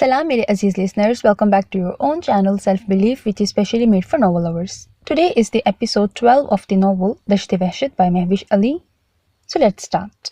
Salam mere Aziz listeners, welcome back to your own channel Self Belief, which is specially made for novel lovers. Today is the episode 12 of the novel Dashte Wahshat by Mehwish Ali. So let's start.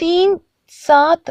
3-7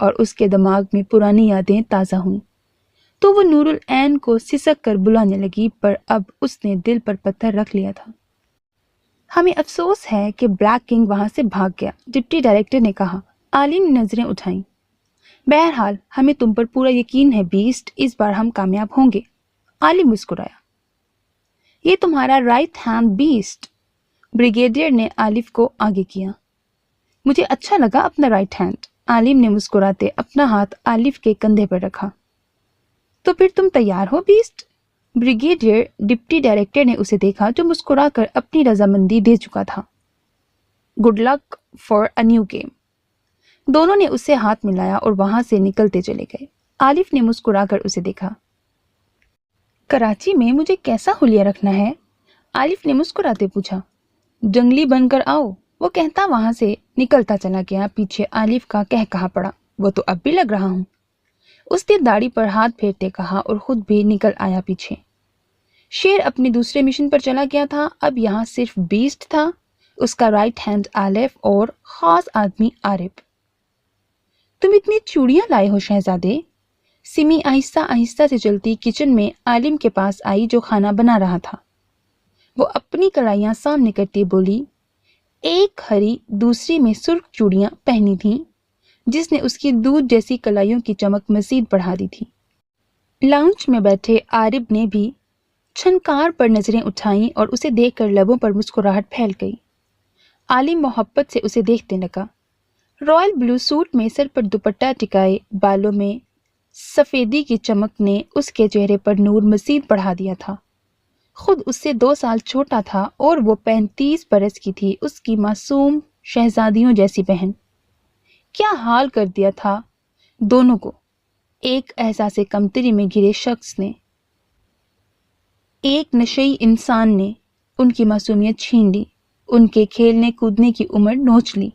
اور اس کے دماغ میں پرانی یادیں تازہ ہوئیں تو وہ نور العین کو سسک کر بلانے لگی، پر اب اس نے دل پر پتھر رکھ لیا تھا۔ ہمیں افسوس ہے کہ بلیک کنگ وہاں سے بھاگ گیا، ڈپٹی ڈائریکٹر نے کہا۔ عالم نے نظریں اٹھائیں۔ بہرحال ہمیں تم پر پورا یقین ہے بیسٹ، اس بار ہم کامیاب ہوں گے۔ عالم مسکرایا۔ یہ تمہارا رائٹ ہینڈ بیسٹ، بریگیڈیئر نے آلف کو آگے کیا۔ مجھے اچھا لگا اپنا رائٹ ہینڈ، عالم نے مسکراتے اپنا ہاتھ آلف کے کندھے پر رکھا۔ تو پھر تم تیار ہو بیسٹ؟ بریگیڈیئر ڈپٹی ڈائریکٹر نے اسے دیکھا جو مسکرا کر اپنی رضامندی دے چکا تھا۔ Good luck for a new game. دونوں نے اس سے ہاتھ ملایا اور وہاں سے نکلتے چلے گئے۔ آلف نے مسکرا کر اسے دیکھا۔ کراچی میں مجھے کیسا حلیہ رکھنا ہے؟ آلف نے مسکراتے پوچھا۔ جنگلی بن کر آؤ، وہ کہتا وہاں سے نکلتا چلا گیا۔ پیچھے آلف کا کہا پڑا، وہ تو اب بھی لگ رہا ہوں۔ اس نے داڑھی پر ہاتھ پھیرتے کہا اور خود بھی نکل آیا پیچھے۔ شیر اپنے دوسرے مشن پر چلا گیا تھا، اب یہاں صرف بیسٹ تھا، اس کا رائٹ ہینڈ آلف اور خاص آدمی عارف۔ تم اتنی چوڑیاں لائے ہو شہزادے؟ سمی آہستہ آہستہ سے چلتی کچن میں عالم کے پاس آئی جو کھانا بنا رہا تھا۔ وہ اپنی کڑھائیاں سامنے کرتی بولی، ایک ہری دوسری میں سرخ چوڑیاں پہنی تھیں جس نے اس کی دودھ جیسی کلائیوں کی چمک مزید بڑھا دی تھی۔ لاؤنج میں بیٹھے عارب نے بھی چھنکار پر نظریں اٹھائیں اور اسے دیکھ کر لبوں پر مسکراہٹ پھیل گئی۔ عالم محبت سے اسے دیکھنے لگا۔ رائل بلو سوٹ میں سر پر دوپٹہ ٹکائے، بالوں میں سفیدی کی چمک نے اس کے چہرے پر نور مزید بڑھا دیا تھا۔ خود اس سے 2 سال چھوٹا تھا اور وہ 35 برس کی تھی، اس کی معصوم شہزادیوں جیسی بہن۔ کیا حال کر دیا تھا دونوں کو، ایک احساس کمتری میں گھرے شخص نے، ایک نشئی انسان نے ان کی معصومیت چھین لی، ان کے کھیلنے کودنے کی عمر نوچ لی،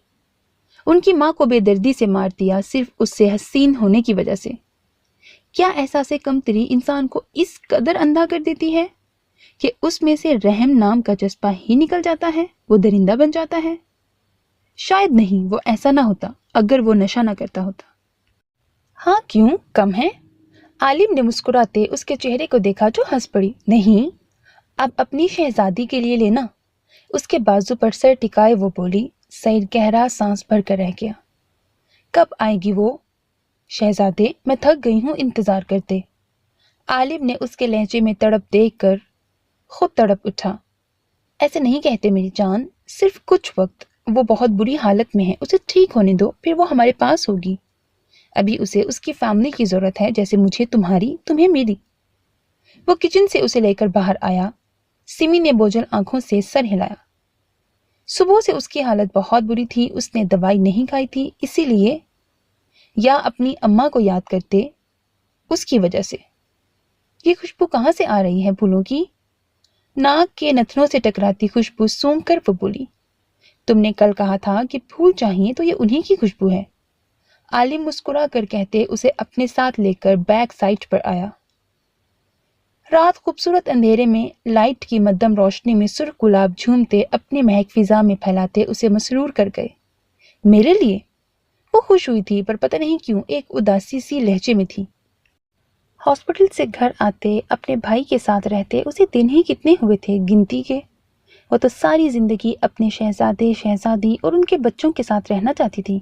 ان کی ماں کو بے دردی سے مار دیا صرف اس سے حسین ہونے کی وجہ سے۔ کیا احساس کمتری انسان کو اس قدر اندھا کر دیتی ہے کہ اس میں سے رحم نام کا جذبہ ہی نکل جاتا ہے، وہ درندہ بن جاتا ہے؟ شاید نہیں، وہ ایسا نہ ہوتا اگر وہ نشہ نہ کرتا ہوتا۔ ہاں کیوں کم ہے؟ عالم نے مسکراتے اس کے چہرے کو دیکھا جو ہنس پڑی۔ نہیں، اب اپنی شہزادی کے لیے لینا۔ اس کے بازو پر سر ٹکائے وہ بولی۔ سعید گہرا سانس بھر کر رہ گیا۔ کب آئے گی وہ؟ شہزادے، میں تھک گئی ہوں انتظار کرتے۔ عالم نے اس کے لہجے میں تڑپ دیکھ کر خود تڑپ اٹھا۔ ایسے نہیں کہتے میری جان، صرف کچھ وقت، وہ بہت بری حالت میں ہے، اسے ٹھیک ہونے دو، پھر وہ ہمارے پاس ہوگی۔ ابھی اسے اس کی فیملی کی ضرورت ہے، جیسے مجھے تمہاری، تمہیں میری۔ وہ کچن سے اسے لے کر باہر آیا۔ سمی نے بوجھل آنکھوں سے سر ہلایا۔ صبح سے اس کی حالت بہت بری تھی، اس نے دوائی نہیں کھائی تھی، اسی لیے یا اپنی اماں کو یاد کرتے اس کی وجہ سے۔ یہ خوشبو کہاں سے آ رہی ہے پھولوں کی؟ ناک کے نتنوں سے ٹکراتی خوشبو سونگھ کر وہ بولی، تم نے کل کہا تھا کہ پھول چاہیے تو یہ انہی کی خوشبو ہے۔ عالم مسکرا کر کہتے اسے اپنے ساتھ لے کر بیک سائٹ پر آیا۔ رات خوبصورت اندھیرے میں لائٹ کی مدھم روشنی میں سرخ گلاب جھومتے اپنی مہک فضا میں پھیلاتے اسے مسرور کر گئے۔ میرے لیے؟ وہ خوش ہوئی تھی پر پتہ نہیں کیوں ایک اداسی سی لہجے میں تھی۔ ہاسپٹل سے گھر آتے اپنے بھائی کے ساتھ رہتے اسے دن ہی کتنے ہوئے تھے گنتی کے۔ وہ تو ساری زندگی اپنے شہزادے شہزادی اور ان کے بچوں کے ساتھ رہنا چاہتی تھی،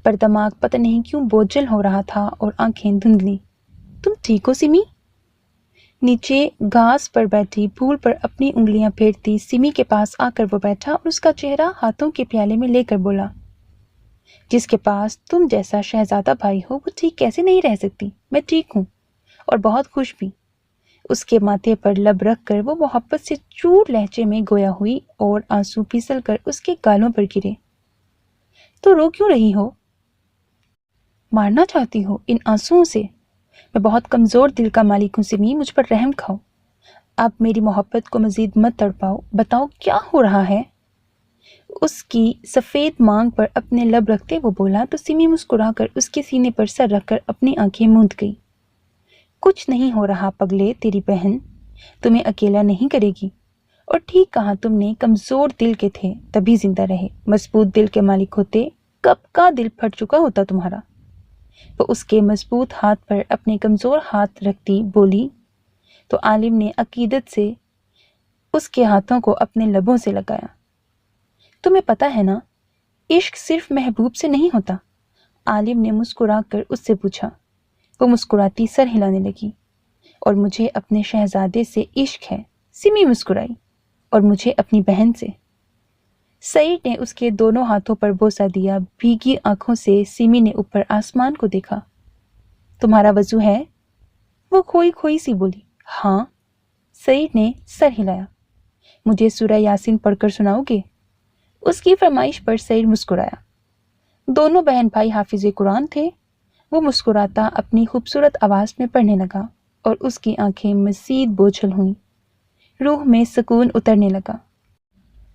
پر دماغ پتہ نہیں کیوں بوجھل ہو رہا تھا اور آنکھیں دھندلی۔ تم ٹھیک ہو سمی؟ نیچے گھاس پر بیٹھی پھول پر اپنی انگلیاں پھیرتی سمی کے پاس آ کر وہ بیٹھا اور اس کا چہرہ ہاتھوں کے پیالے میں لے کر بولا، جس کے پاس تم جیسا شہزادہ بھائی ہو وہ ٹھیک کیسے نہیں رہ سکتی؟ میں ٹھیک ہوں اور بہت خوش بھی۔ اس کے ماتھے پر لب رکھ کر وہ محبت سے چور لہجے میں گویا ہوئی اور آنسو پھسل کر اس کے گالوں پر گرے۔ تو رو کیوں رہی ہو؟ مارنا چاہتی ہو ان آنسوؤں سے؟ میں بہت کمزور دل کا مالک ہوں سمی، مجھ پر رحم کھاؤ۔ اب میری محبت کو مزید مت تڑپاؤ، بتاؤ کیا ہو رہا ہے؟ اس کی سفید مانگ پر اپنے لب رکھتے وہ بولا تو سمی مسکرا کر اس کے سینے پر سر رکھ کر اپنی آنکھیں موند گئی۔ کچھ نہیں ہو رہا پگلے، تیری بہن تمہیں اکیلا نہیں کرے گی۔ اور ٹھیک کہا تم نے، کمزور دل کے تھے تبھی زندہ رہے، مضبوط دل کے مالک ہوتے کب کا دل پھٹ چکا ہوتا تمہارا۔ وہ اس کے مضبوط ہاتھ پر اپنے کمزور ہاتھ رکھتی بولی تو عالم نے عقیدت سے اس کے ہاتھوں کو اپنے لبوں سے لگایا۔ تمہیں پتہ ہے نا، عشق صرف محبوب سے نہیں ہوتا، عالم نے مسکرا کر اس سے پوچھا۔ وہ مسکراتی سر ہلانے لگی۔ اور مجھے اپنے شہزادے سے عشق ہے، سمی مسکرائی، اور مجھے اپنی بہن سے۔ سعید نے اس کے دونوں ہاتھوں پر بوسہ دیا۔ بھیگی آنکھوں سے سمی نے اوپر آسمان کو دیکھا۔ تمہارا وضو ہے؟ وہ کھوئی کھوئی سی بولی۔ ہاں۔ سعید نے سر ہلایا۔ مجھے سورہ یاسین پڑھ کر سناؤ گے؟ اس کی فرمائش پر سعید مسکرایا۔ دونوں بہن بھائی حافظ قرآن تھے۔ وہ مسکراتا اپنی خوبصورت آواز میں پڑھنے لگا اور اس کی آنکھیں مزید بوجھل ہوئیں۔ روح میں سکون اترنے لگا۔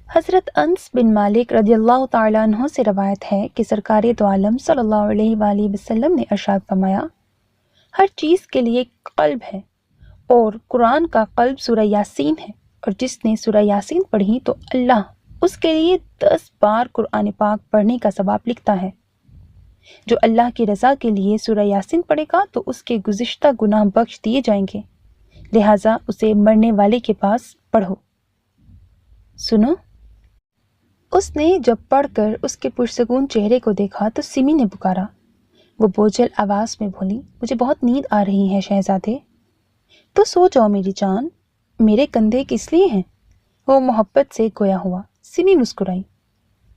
حضرت انس بن مالک رضی اللہ تعالیٰ عنہ سے روایت ہے کہ سرکار دو عالم صلی اللہ علیہ وآلہ وسلم نے ارشاد فرمایا، ہر چیز کے لیے قلب ہے اور قرآن کا قلب سورہ یاسین ہے، اور جس نے سورہ یاسین پڑھی تو اللہ اس کے لیے 10 بار قرآن پاک پڑھنے کا ثواب لکھتا ہے۔ جو اللہ کی رضا کے لیے سورہ یاسین پڑھے گا تو اس کے گزشتہ گناہ بخش دیے جائیں گے، لہٰذا اسے مرنے والے کے پاس پڑھو۔ سنو۔ اس نے جب پڑھ کر اس کے پرسکون چہرے کو دیکھا تو سمی نے پکارا۔ وہ بوجھل آواز میں بولی، مجھے بہت نیند آ رہی ہے شہزادے۔ تو سو جاؤ میری جان، میرے کندھے کس لیے ہیں؟ وہ محبت سے گویا ہوا۔ سمی مسکرائی۔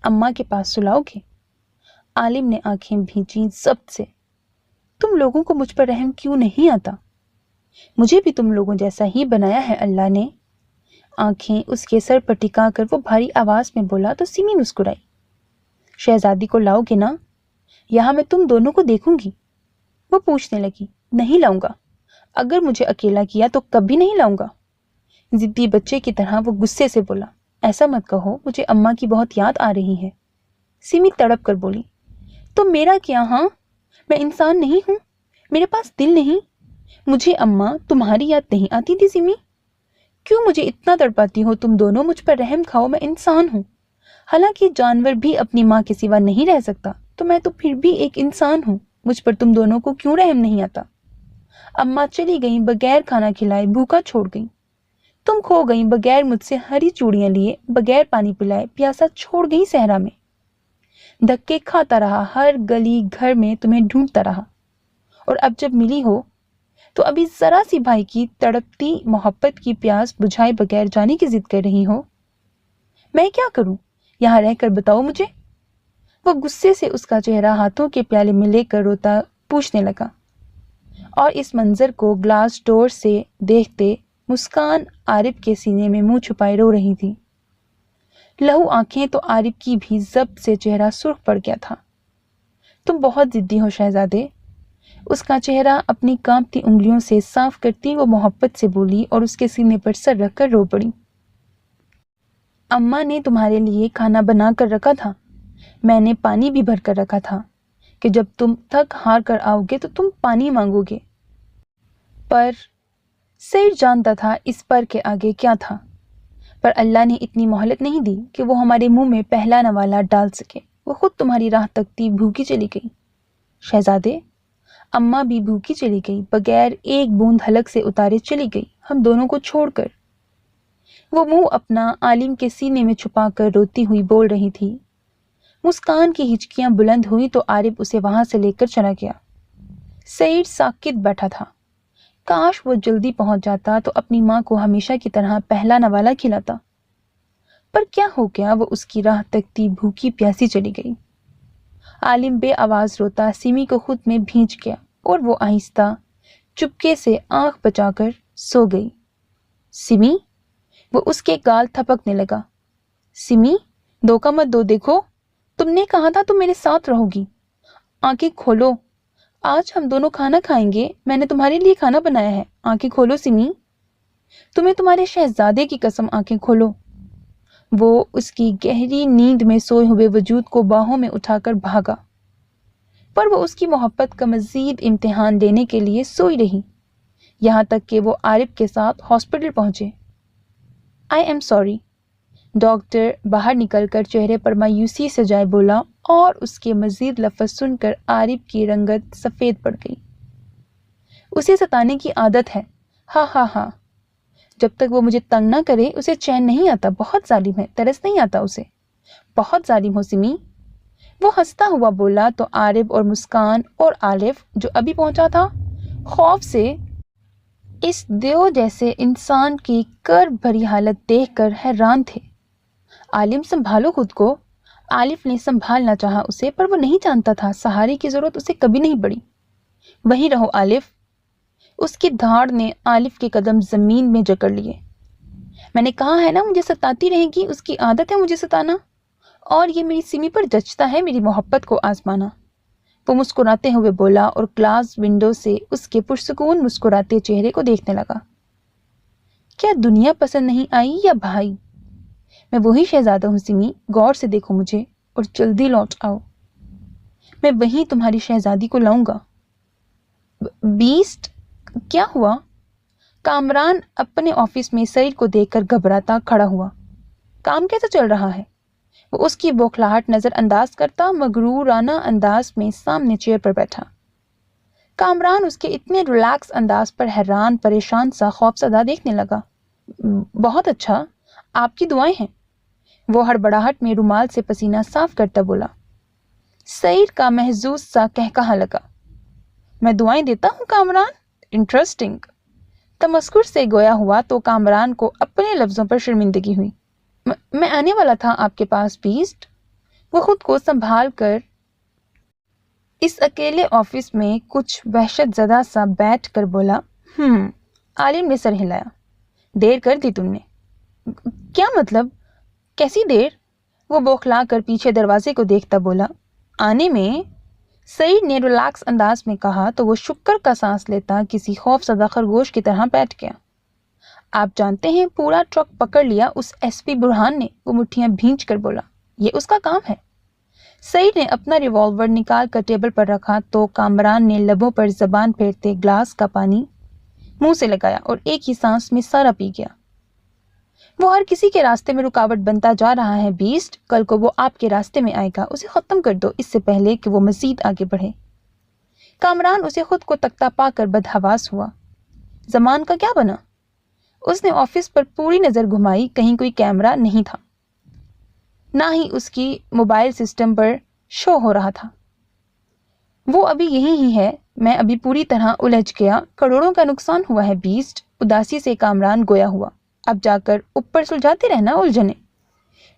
اماں کے پاس سلاؤ گے؟ عالم نے آنکھیں بھیجیں ضبط سے۔ تم لوگوں کو مجھ پر رحم کیوں نہیں آتا؟ مجھے بھی تم لوگوں جیسا ہی بنایا ہے اللہ نے۔ آنکھیں اس کے سر پر ٹکا کر وہ بھاری آواز میں بولا تو سمی مسکرائی۔ شہزادی کو لاؤ گے نا؟ یہاں میں تم دونوں کو دیکھوں گی۔ وہ پوچھنے لگی، نہیں لاؤں گا، اگر مجھے اکیلا کیا تو کبھی نہیں لاؤں گا۔ ضدی بچے کی طرح وہ غصے سے بولا، ایسا مت کہو، مجھے اماں کی بہت یاد آ رہی ہے۔ سمی تڑپ کر بولی، تو میرا کیا؟ ہاں، میں انسان نہیں ہوں؟ میرے پاس دل نہیں؟ مجھے اماں تمہاری یاد نہیں آتی تھی سمی؟ کیوں مجھے اتنا تڑپاتی ہو تم دونوں؟ مجھ پر رحم کھاؤ، میں انسان ہوں۔ حالانکہ جانور بھی اپنی ماں کے سوا نہیں رہ سکتا، تو میں تو پھر بھی ایک انسان ہوں۔ مجھ پر تم دونوں کو کیوں رحم نہیں آتا؟ اماں چلی گئیں بغیر کھانا کھلائے، بھوکا چھوڑ گئیں۔ تم کھو گئیں بغیر مجھ سے ہری چوڑیاں لیے، بغیر پانی پلائے، پیاسا چھوڑ گئیں صحرا میں۔ دھکے کھاتا رہا، ہر گلی گھر میں تمہیں ڈھونڈتا رہا، اور اب جب ملی ہو تو ابھی ذرا سی بھائی کی تڑپتی محبت کی پیاس بجھائے بغیر جانے کی ضد کر رہی ہو۔ میں کیا کروں یہاں رہ کر، بتاؤ مجھے؟ وہ غصے سے اس کا چہرہ ہاتھوں کے پیالے میں لے کر روتا پوچھنے لگا، اور اس منظر کو گلاس ڈور سے دیکھتے مسکان عارف کے سینے میں منہ چھپائے رو رہی تھی۔ لہو آنکھیں تو عارف کی بھی ضبط سے چہرہ سرخ پڑ گیا تھا۔ تم بہت ضدی ہو شہزادے، اس کا چہرہ اپنی کانپتی انگلیوں سے صاف کرتی وہ محبت سے بولی اور اس کے سینے پر سر رکھ کر رو پڑی۔ اماں نے تمہارے لیے کھانا بنا کر رکھا تھا، میں نے پانی بھی بھر کر رکھا تھا کہ جب تم تھک ہار کر آؤ گے تو تم پانی مانگو گے۔ پر سعید جانتا تھا اس پر کے آگے کیا تھا، پر اللہ نے اتنی مہلت نہیں دی کہ وہ ہمارے منہ میں پہلا نوالا ڈال سکے۔ وہ خود تمہاری راہ تکتی بھوکی چلی گئی۔ شہزادے، اماں بھی بھوکی چلی گئی، بغیر ایک بوند حلق سے اتارے چلی گئی، ہم دونوں کو چھوڑ کر۔ وہ منہ اپنا عالم کے سینے میں چھپا کر روتی ہوئی بول رہی تھی۔ مسکان کی ہچکیاں بلند ہوئی تو عارف اسے وہاں سے لے کر چلا گیا۔ سعید ساکت بیٹھا تھا۔ کاش وہ جلدی پہنچ جاتا تو اپنی ماں کو ہمیشہ کی طرح پہلا نوالا کھلاتا، پر کیا ہو گیا، وہ اس کی راہ تکتی بھوکی پیاسی چلی گئی۔ عالم بے آواز روتا سمی کو خود میں بھینچ گیا اور وہ آہستہ چپکے سے آنکھ بچا کر سو گئی۔ سمی، وہ اس کے گال تھپکنے لگا۔ سمی، دھوکہ مت دو، دیکھو تم نے کہا تھا تم میرے ساتھ رہو گی، آنکھیں کھولو، آج ہم دونوں کھانا کھائیں گے، میں نے تمہارے لیے کھانا بنایا ہے، آنکھیں کھولو سمی، تمہیں تمہارے شہزادے کی قسم آنکھیں کھولو۔ وہ اس کی گہری نیند میں سوئے ہوئے وجود کو باہوں میں اٹھا کر بھاگا، پر وہ اس کی محبت کا مزید امتحان لینے کے لیے سوئی رہی، یہاں تک کہ وہ عارف کے ساتھ ہاسپٹل پہنچے۔ آئی ایم سوری، ڈاکٹر باہر نکل کر چہرے پر مایوسی سے جائے بولا اور اس کے مزید لفظ سن کر عارف کی رنگت سفید پڑ گئی۔ اسے ستانے کی عادت ہے، ہاں ہاں ہاں، جب تک وہ مجھے تنگ نہ کرے اسے چین نہیں آتا، بہت ظالم ہے، ترس نہیں آتا اسے، بہت ظالم ہو سمی۔ وہ ہنستا ہوا بولا تو عارف اور مسکان اور عارف جو ابھی پہنچا تھا خوف سے اس دیو جیسے انسان کی کرب بھری حالت دیکھ کر حیران تھے۔ عالم سنبھالو خود کو۔ عارف نے سنبھالنا چاہا اسے، پر وہ نہیں جانتا تھا سہارے کی ضرورت اسے کبھی نہیں پڑی۔ وہیں رہو عارف۔ اس کی دھاڑ نے عارف کے قدم زمین میں جکڑ لیے۔ میں نے کہا ہے نا مجھے ستاتی رہے گی، اس کی عادت ہے مجھے ستانا، اور یہ میری سمی پر جچتا ہے میری محبت کو آزمانا۔ وہ مسکراتے ہوئے بولا اور گلاس ونڈو سے اس کے پرسکون مسکراتے چہرے کو دیکھنے لگا۔ کیا دنیا پسند نہیں آئی یا بھائی؟ میں وہی شہزادہ ہوں سمی، غور سے دیکھو مجھے اور جلدی لوٹ آؤ، میں وہیں تمہاری شہزادی کو لاؤں گا۔ بیسٹ، کیا ہوا؟ کامران اپنے آفس میں سعید کو دیکھ کر گھبراتا کھڑا ہوا۔ کام کیسا چل رہا ہے؟ وہ اس کی بوکھلاہٹ نظر انداز کرتا مغرورانہ انداز میں سامنے چیئر پر بیٹھا۔ کامران اس کے اتنے ریلیکس انداز پر حیران پریشان سا خوف زدہ دیکھنے لگا۔ بہت اچھا، آپ کی دعائیں ہیں، وہ ہڑبڑاہٹ میں رومال سے پسینہ صاف کرتا بولا۔ سعید کا محظوظ سا کہکہا لگا۔ میں دعائیں دیتا ہوں کامران؟ انٹرسٹنگ۔ تمسخر سے گویا ہوا تو کامران کو اپنے لفظوں پر شرمندگی ہوئی۔ میں آنے والا تھا آپ کے پاس بیسٹ۔ وہ خود کو سنبھال کر اس اکیلے آفس میں کچھ وحشت زدہ سا بیٹھ کر بولا۔ عالم نے سر ہلایا۔ دیر کر دی تم نے۔ کیا مطلب؟ کیسی دیر؟ وہ بوکھلا کر پیچھے دروازے کو دیکھتا بولا۔ آنے میں، سعید نے ریلیکس انداز میں کہا تو وہ شکر کا سانس لیتا کسی خوف زدہ خرگوش کی طرح بیٹھ گیا۔ آپ جانتے ہیں پورا ٹرک پکڑ لیا اس ایس پی برہان نے، وہ مٹھیاں بھینچ کر بولا۔ یہ اس کا کام ہے۔ سعید نے اپنا ریوالور نکال کر ٹیبل پر رکھا تو کامران نے لبوں پر زبان پھیرتے گلاس کا پانی منہ سے لگایا اور ایک ہی سانس میں سارا پی گیا۔ وہ ہر کسی کے راستے میں رکاوٹ بنتا جا رہا ہے بیسٹ، کل کو وہ آپ کے راستے میں آئے گا، اسے ختم کر دو اس سے پہلے کہ وہ مزید آگے بڑھے۔ کامران اسے خود کو تکتا پا کر بدحواس ہوا۔ زمان کا کیا بنا؟ اس نے آفس پر پوری نظر گھمائی، کہیں کوئی کیمرہ نہیں تھا، نہ ہی اس کی موبائل سسٹم پر شو ہو رہا تھا۔ وہ ابھی یہی ہی ہے، میں ابھی پوری طرح الجھ گیا، کروڑوں کا نقصان ہوا ہے بیسٹ، اداسی سے کامران گویا ہوا۔ اب جا کر اوپر سلجھاتے رہنا الجھنے،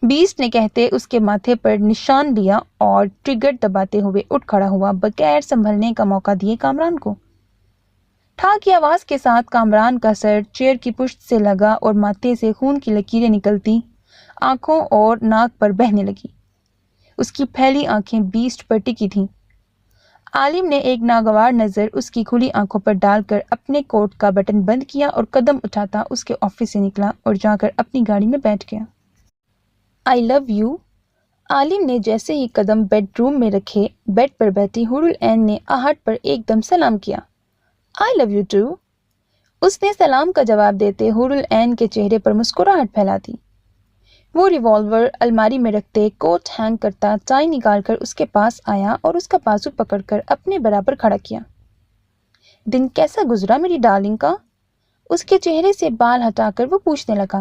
بیسٹ نے کہتے اس کے ماتھے پر نشان لیا اور ٹریگر دباتے ہوئے اٹھ کھڑا ہوا بغیر سنبھلنے کا موقع دیے کامران کو۔ ٹھا کی آواز کے ساتھ کامران کا سر چیئر کی پشت سے لگا اور ماتھے سے خون کی لکیریں نکلتی آنکھوں اور ناک پر بہنے لگی۔ اس کی پھیلی آنکھیں بیسٹ پر ٹکی تھیں۔ عالم نے ایک ناگوار نظر اس کی کھلی آنکھوں پر ڈال کر اپنے کوٹ کا بٹن بند کیا اور قدم اٹھاتا اس کے آفس سے نکلا اور جا کر اپنی گاڑی میں بیٹھ گیا۔ آئی لو یو۔ عالم نے جیسے ہی قدم بیڈ روم میں رکھے، بیڈ پر بیٹھی حور العین نے آہٹ پر ایک دم سلام کیا۔ آئی لو یو ٹو۔ اس نے سلام کا جواب دیتے حور العین کے چہرے پر مسکراہٹ پھیلا دی۔ وہ ریوالور الماری میں رکھتے کوٹ ہینگ کرتا ٹائی نکال کر اس کے پاس آیا اور اس کا بازو پکڑ کر اپنے برابر کھڑا کیا۔ دن کیسا گزرا میری ڈارلنگ کا؟ اس کے چہرے سے بال ہٹا کر وہ پوچھنے لگا۔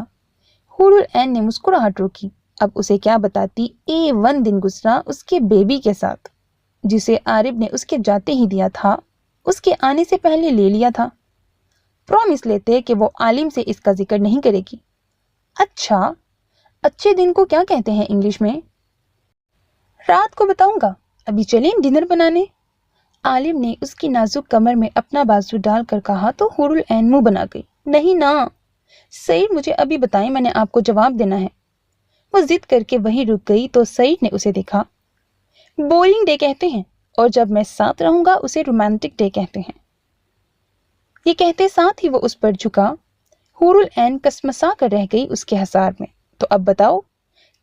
حور العین نے مسکراہٹ روکی۔ اب اسے کیا بتاتی، A1 دن گزرا اس کے بیبی کے ساتھ، جسے عارف نے اس کے جاتے ہی دیا تھا، اس کے آنے سے پہلے لے لیا تھا۔ پرومس لیتے کہ وہ عالم سے اس کا ذکر نہیں کرے گی۔ اچھا، اچھے دن کو کیا کہتے ہیں انگلش میں؟ رات کو بتاؤں گا، ابھی چلیں ڈنر بنانے؟ عالم نے اس کی نازک کمر میں اپنا بازو ڈال کر کہا تو حور العین منہ بنا گئی۔ نہیں نا سعید، مجھے ابھی بتائیں، میں نے آپ کو جواب دینا ہے۔ وہ ضد کر کے وہیں رک گئی تو سعید نے اسے دیکھا۔ بورنگ ڈے کہتے ہیں، اور جب میں ساتھ رہوں گا اسے رومانٹک ڈے کہتے ہیں۔ یہ کہتے ساتھ ہی وہ اس پر جھکا۔ حور العین کسمسا کر رہ گئی اس کے حصار میں۔ تو اب بتاؤ،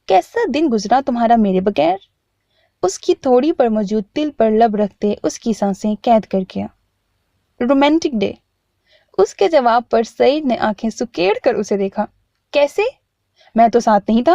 کیسا دن گزرا تمہارا میرے بغیر؟ اس کی تھوڑی پر موجود تل پر لب رکھتے اس کی سانسیں قید کر گیا۔ Romantic day. اس کے جواب پر سعید نے آنکھیں سکیڑ کر اسے دیکھا۔ کیسے؟ میں تو ساتھ نہیں تھا،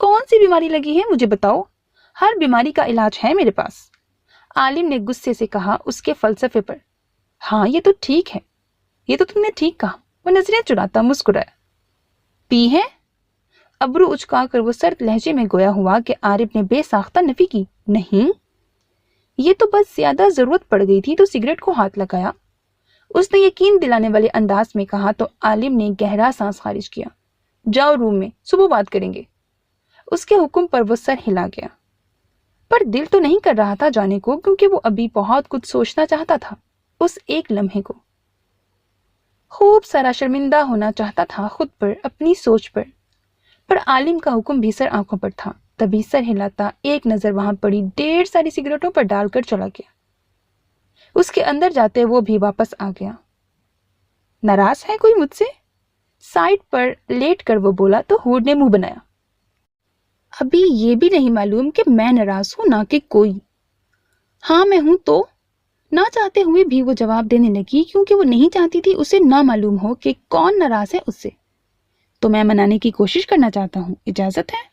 کون سی بیماری لگی ہے مجھے بتاؤ، ہر بیماری کا علاج ہے میرے پاس، عالم نے غصے سے کہا اس کے فلسفے پر۔ ہاں یہ تو ٹھیک ہے، یہ تو تم نے ٹھیک کہا، وہ نظریں چراتا مسکرایا۔ پی ہے؟ ابرو اچکا کر وہ سرد لہجے میں گویا ہوا کہ عارف نے بے ساختہ نفی کی۔ نہیں، یہ تو بس زیادہ ضرورت پڑ گئی تھی تو سگریٹ کو ہاتھ لگایا، اس نے یقین دلانے والے انداز میں کہا تو عالم نے گہرا سانس خارج کیا۔ جاؤ روم میں، صبح بات کریں گے۔ اس کے حکم پر وہ سر ہلا گیا، پر دل تو نہیں کر رہا تھا جانے کو، کیونکہ وہ ابھی بہت کچھ سوچنا چاہتا تھا اس ایک لمحے کو۔ خوب سارا شرمندہ ہونا چاہتا تھا خود پر، اپنی سوچ پر عالم کا حکم بھی سر آنکھوں پر تھا۔ تبھی سر ہلاتا ایک نظر وہاں پڑی ڈھیر ساری سگریٹوں پر ڈال کر چلا گیا۔ اس کے اندر جاتے وہ بھی واپس آ گیا۔ ناراض ہے کوئی مجھ سے؟ سائڈ پر لیٹ کر وہ بولا تو ہور نے منہ بنایا۔ ابھی یہ بھی نہیں معلوم کہ میں ناراض ہوں نہ کہ کوئی۔ ہاں میں ہوں تو؟ نہ چاہتے ہوئے بھی وہ جواب دینے لگی، کیونکہ وہ نہیں چاہتی تھی اسے نہ معلوم ہو کہ کون ناراض ہے اس سے۔ تو میں منانے کی کوشش کرنا چاہتا ہوں، اجازت ہے؟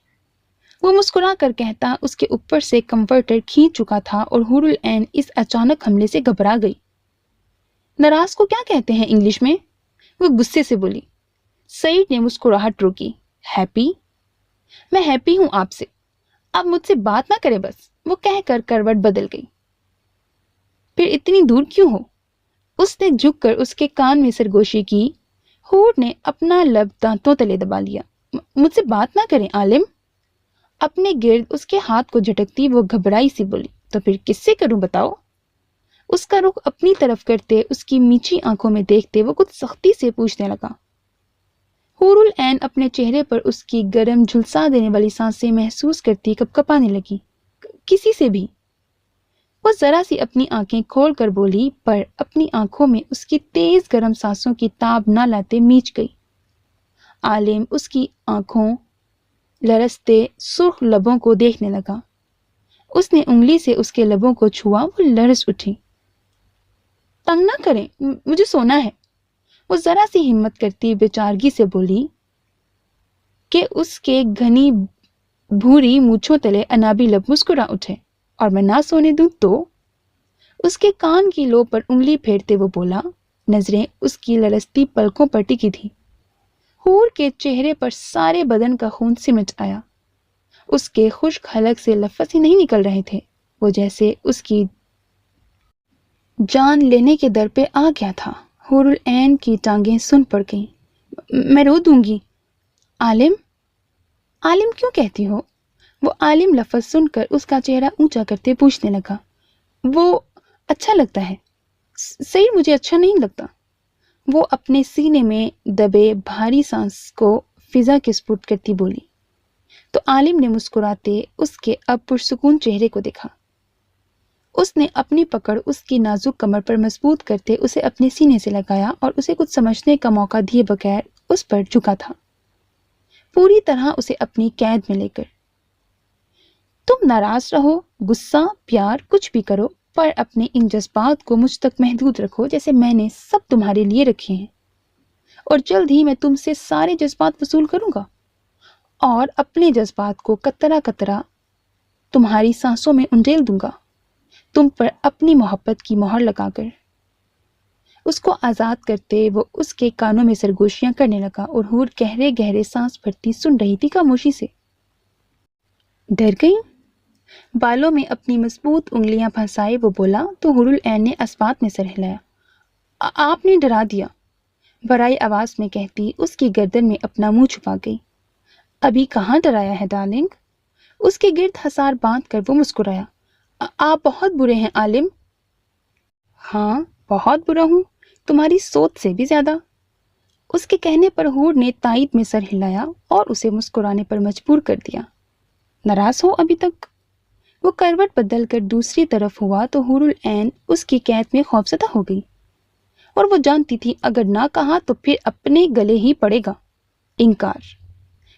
وہ مسکرا کر کہتا اس کے اوپر سے کمفرٹر کھینچ چکا تھا اور حور العین اس اچانک حملے سے گھبرا گئی۔ ناراض کو کیا کہتے ہیں انگلش میں؟ وہ غصے سے بولی۔ سعید نے مسکراہٹ روکی۔ ہیپی؟ میں ہیپی ہوں آپ سے، اب مجھ سے بات نہ کرے بس، وہ کہہ کر کروٹ بدل گئی۔ پھر اتنی دور کیوں ہو؟ اس نے جھک کر اس کے کان میں سرگوشی کی۔ حور نے اپنا لب دانتوں تلے دبا لیا۔ مجھ سے بات نہ کریں عالم؟ اپنے گرد اس کے ہاتھ کو جھٹکتی وہ گھبرائی سی بولی۔ تو پھر کس سے کروں بتاؤ؟ اس کا رخ اپنی طرف کرتے، اس کی میچھی آنکھوں میں دیکھتے وہ کچھ سختی سے پوچھنے لگا۔ حور العین اپنے چہرے پر اس کی گرم جھلسا دینے والی سانسیں محسوس کرتی کپ کپانے لگی۔ کسی سے بھی؟ وہ ذرا سی اپنی آنکھیں کھول کر بولی، پر اپنی آنکھوں میں اس کی تیز گرم سانسوں کی تاب نہ لاتے میچ گئی۔ عالم اس کی آنکھوں لرزتے سرخ لبوں کو دیکھنے لگا۔ اس نے انگلی سے اس کے لبوں کو چھوا، وہ لرز اٹھی۔ تنگ نہ کریں، مجھے سونا ہے، وہ ذرا سی ہمت کرتی بیچارگی سے بولی کہ اس کے گھنی بھوری مونچھوں تلے انابی لب مسکرا اٹھے۔ اور میں نہ سونے دوں تو؟ اس کے کان کی لو پر انگلی پھیرتے وہ بولا۔ نظریں اس کی لرزتی پلکوں پر ٹکی تھی۔ حور کے چہرے پر سارے بدن کا خون سمٹ آیا۔ اس کے خشک حلق سے لفظ ہی نہیں نکل رہے تھے، وہ جیسے اس کی جان لینے کے در پہ آ گیا تھا۔ حور العین کی ٹانگیں سن پڑ گئیں۔ میں رو دوں گی۔ عالم؟ عالم کیوں کہتی ہو؟ وہ عالم لفظ سن کر اس کا چہرہ اونچا کرتے پوچھنے لگا۔ وہ اچھا لگتا ہے۔ صحیح مجھے اچھا نہیں لگتا۔ وہ اپنے سینے میں دبے بھاری سانس کو فضا کے سپرد کرتی بولی۔ تو عالم نے مسکراتے اس کے اب پرسکون چہرے کو دیکھا۔ اس نے اپنی پکڑ اس کی نازک کمر پر مضبوط کرتے اسے اپنے سینے سے لگایا اور اسے کچھ سمجھنے کا موقع دیے بغیر اس پر جھکا تھا، پوری طرح اسے اپنی قید میں لے کر۔ تم ناراض رہو، غصہ، پیار، کچھ بھی کرو، پر اپنے ان جذبات کو مجھ تک محدود رکھو جیسے میں نے سب تمہارے لیے رکھے ہیں، اور جلد ہی میں تم سے سارے جذبات وصول کروں گا اور اپنے جذبات کو قطرہ قطرہ تمہاری سانسوں میں انڈیل دوں گا، تم پر اپنی محبت کی مہر لگا کر۔ اس کو آزاد کرتے وہ اس کے کانوں میں سرگوشیاں کرنے لگا اور حور گہرے گہرے سانس بھرتی سن رہی تھی خاموشی سے۔ ڈر گئی؟ بالوں میں اپنی مضبوط انگلیاں پھنسائے وہ بولا تو حور العین نے اسبات میں سر ہلایا۔ آپ نے ڈرا دیا، برائی آواز میں کہتی اس کی گردن میں اپنا منہ چھپا گئی۔ ابھی کہاں ڈرایا ہے ڈارلنگ؟ اس کے گرد حصار باندھ کر وہ مسکرایا۔ آپ بہت برے ہیں عالم۔ ہاں بہت برا ہوں، تمہاری سوچ سے بھی زیادہ۔ اس کے کہنے پر حور نے تائید میں سر ہلایا اور اسے مسکرانے پر مجبور کر دیا۔ ناراض ہو ابھی تک؟ وہ کروٹ بدل کر دوسری طرف ہوا تو حور العین اس کی قید میں خوفزدہ ہو گئی، اور وہ جانتی تھی اگر نہ کہا تو پھر اپنے گلے ہی پڑے گا۔ انکار؟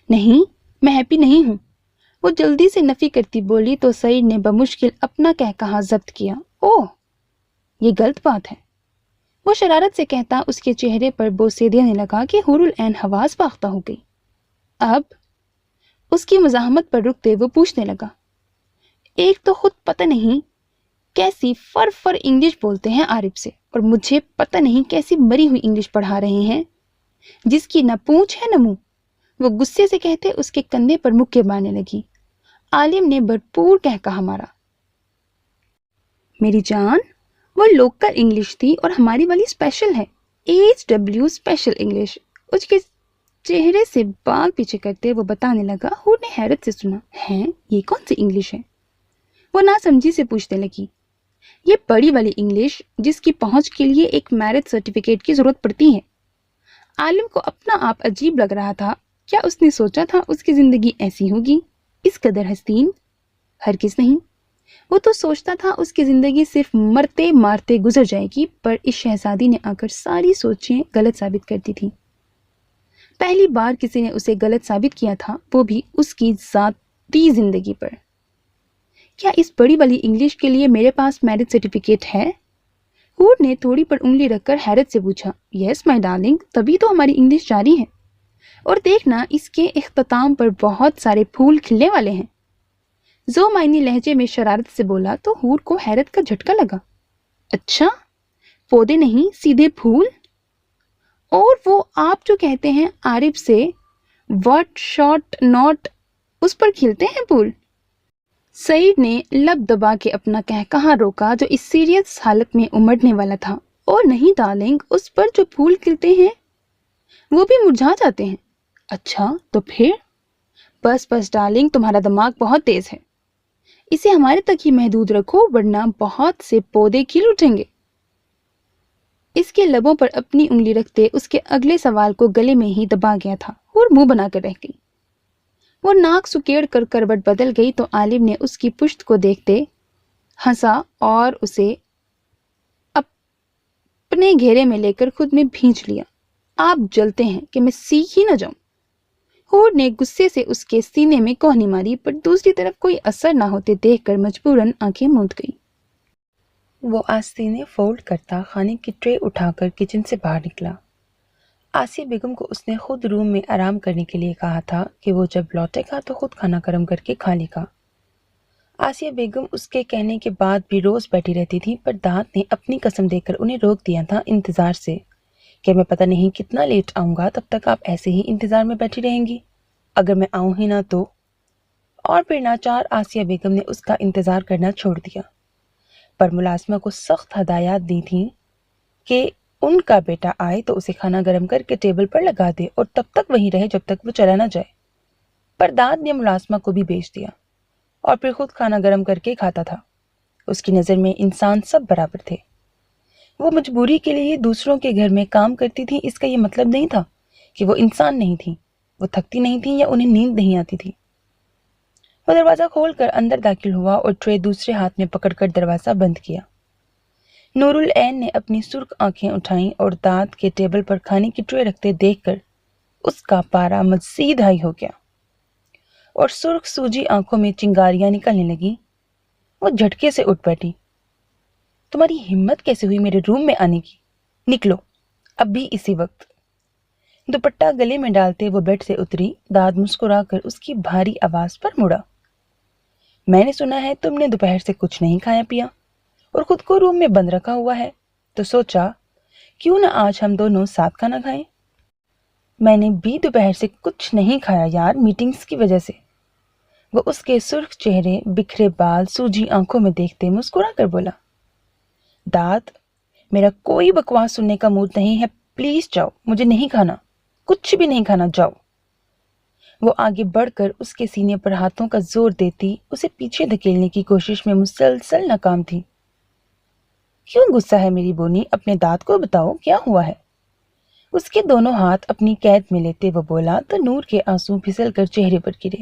نہیں، میں ہیپی نہیں ہوں، وہ جلدی سے نفی کرتی بولی تو سعید نے بمشکل اپنا کہا ضبط کیا۔ اوہ، یہ غلط بات ہے، وہ شرارت سے کہتا اس کے چہرے پر بوسے دینے لگا کہ حور العین حواس باختہ ہو گئی۔ اب اس کی مزاحمت پر رکتے وہ پوچھنے لگا، ایک تو خود پتہ نہیں کیسی فر انگلش بولتے ہیں عارف سے، اور مجھے پتہ نہیں کیسی مری ہوئی انگلش پڑھا رہے ہیں جس کی نہ پونچھ ہے نہ منہ۔ وہ غصے سے کہتے اس کے کندھے پر مکے مارنے لگی۔ عالم نے بھرپور کہا مارا، میری جان وہ لوکل انگلش تھی اور ہماری والی اسپیشل ہے، HW اسپیشل انگلش۔ اس کے چہرے سے بال پیچھے کرتے وہ بتانے لگا۔ ہور نے حیرت سے سنا، ہیں یہ کون سی انگلش ہے؟ وہ نہ سمجھی سے پوچھنے لگی، یہ بڑی والی انگلش جس کی پہنچ کے لیے ایک میرج سرٹیفکیٹ کی ضرورت پڑتی ہے۔ عالم کو اپنا آپ عجیب لگ رہا تھا۔ کیا اس نے سوچا تھا اس کی زندگی ایسی ہوگی، اس قدر حسین؟ ہرگز نہیں۔ وہ تو سوچتا تھا اس کی زندگی صرف مرتے مارتے گزر جائے گی، پر اس شہزادی نے آ کر ساری سوچیں غلط ثابت کر دی تھی۔ پہلی بار کسی نے اسے غلط ثابت کیا تھا، وہ بھی اس کی ذاتی زندگی پر۔ کیا اس بڑی والی انگلش کے لیے میرے پاس میرج سرٹیفکیٹ ہے؟ ہور نے تھوڑی پر انگلی رکھ کر حیرت سے پوچھا۔ یس مائی ڈارلنگ، تبھی تو ہماری انگلش جاری ہے، اور دیکھنا اس کے اختتام پر بہت سارے پھول کھلنے والے ہیں۔ زو معنی لہجے میں شرارت سے بولا تو ہور کو حیرت کا جھٹکا لگا۔ اچھا، پودے نہیں سیدھے پھول؟ اور وہ آپ جو کہتے ہیں عارف سے واٹ شاٹ ناٹ، اس پر کھلتے ہیں پھول؟ سعید نے لب دبا کے اپنا کہا روکا جو اس سیریس حالت میں امڑنے والا تھا۔ اور نہیں ڈارلنگ، اس پر جو پھول کھلتے ہیں وہ بھی مرجھا جاتے ہیں۔ اچھا تو پھر؟ بس ڈارلنگ، تمہارا دماغ بہت تیز ہے، اسے ہمارے تک ہی محدود رکھو ورنہ بہت سے پودے کھل اٹھیں گے۔ اس کے لبوں پر اپنی انگلی رکھتے اس کے اگلے سوال کو گلے میں ہی دبا گیا تھا اور منہ بنا کر رہ گئی۔ وہ ناک سکیڑ کر کروٹ بدل گئی تو عالم نے اس کی پشت کو دیکھتے ہنسا اور اسے اپنے گھیرے میں لے کر خود میں بھینچ لیا۔ آپ جلتے ہیں کہ میں سیکھ ہی نہ جاؤں۔ ہور نے غصے سے اس کے سینے میں کوہنی ماری، پر دوسری طرف کوئی اثر نہ ہوتے دیکھ کر مجبوراً آنکھیں موند گئی۔ وہ آستینے فولڈ کرتا کھانے کی ٹرے اٹھا کر کچن سے باہر نکلا۔ آسیہ بیگم کو اس نے خود روم میں آرام کرنے کے لیے کہا تھا کہ وہ جب لوٹے گا تو خود کھانا گرم کر کے کھا لے گا۔ آسیہ بیگم اس کے کہنے کے بعد بھی روز بیٹھی رہتی تھی، پر دانت نے اپنی قسم دے کر انہیں روک دیا تھا انتظار سے کہ میں پتہ نہیں کتنا لیٹ آؤں گا، تب تک آپ ایسے ہی انتظار میں بیٹھی رہیں گی، اگر میں آؤں ہی نہ تو۔ اور پھر ناچار آسیہ بیگم نے اس کا انتظار کرنا چھوڑ دیا، پر ملازمہ کو سخت ہدایات دی تھیں کہ ان کا بیٹا آئے تو اسے کھانا گرم کر کے ٹیبل پر لگا دے اور تب تک وہیں رہے جب تک وہ چلا نہ جائے۔ پر داد نے ملازمہ کو بھی بیچ دیا اور پھر خود کھانا گرم کر کے کھاتا تھا۔ اس کی نظر میں انسان سب برابر تھے۔ وہ مجبوری کے لیے دوسروں کے گھر میں کام کرتی تھی، اس کا یہ مطلب نہیں تھا کہ وہ انسان نہیں تھی، وہ تھکتی نہیں تھی یا انہیں نیند نہیں آتی تھی۔ وہ دروازہ کھول کر اندر داخل ہوا اور ٹرے دوسرے ہاتھ میں پکڑ کر دروازہ بند کیا۔ نور العین نے اپنی سرخ آنکھیں اٹھائیں اور دانت کے ٹیبل پر کھانے کی ٹرے رکھتے دیکھ کر اس کا پارا مزید ہائی ہو گیا اور سرخ سوجی آنکھوں میں چنگاریاں نکلنے لگیں۔ وہ جھٹکے سے اٹھ بیٹھی۔ تمہاری ہمت کیسے ہوئی میرے روم میں آنے کی؟ نکلو اب بھی اسی وقت۔ دوپٹہ گلے میں ڈالتے وہ بیڈ سے اتری۔ داد مسکرا کر اس کی بھاری آواز پر مڑا۔ میں نے سنا ہے تم نے دوپہر سے کچھ نہیں کھایا پیا اور خود کو روم میں بند رکھا ہوا ہے، تو سوچا کیوں نہ آج ہم دونوں ساتھ کھانا کھائیں۔ میں نے بھی دوپہر سے کچھ نہیں کھایا یار، میٹنگز کی وجہ سے۔ وہ اس کے سرخ چہرے، بکھرے بال، سوجی آنکھوں میں دیکھتے مسکرا کر بولا۔ داد، میرا کوئی بکواس سننے کا موڈ نہیں ہے، پلیز جاؤ، مجھے نہیں کھانا، کچھ بھی نہیں کھانا، جاؤ۔ وہ آگے بڑھ کر اس کے سینے پر ہاتھوں کا زور دیتی اسے پیچھے دھکیلنے کی کوشش میں مسلسل ناکام تھی۔ کیوں غصہ ہے میری بونی؟ اپنے داد کو بتاؤ کیا ہوا ہے۔ اس کے دونوں ہاتھ اپنی قید میں لیتے وہ بولا تو نور کے آنسو پھسل کر چہرے پر گرے۔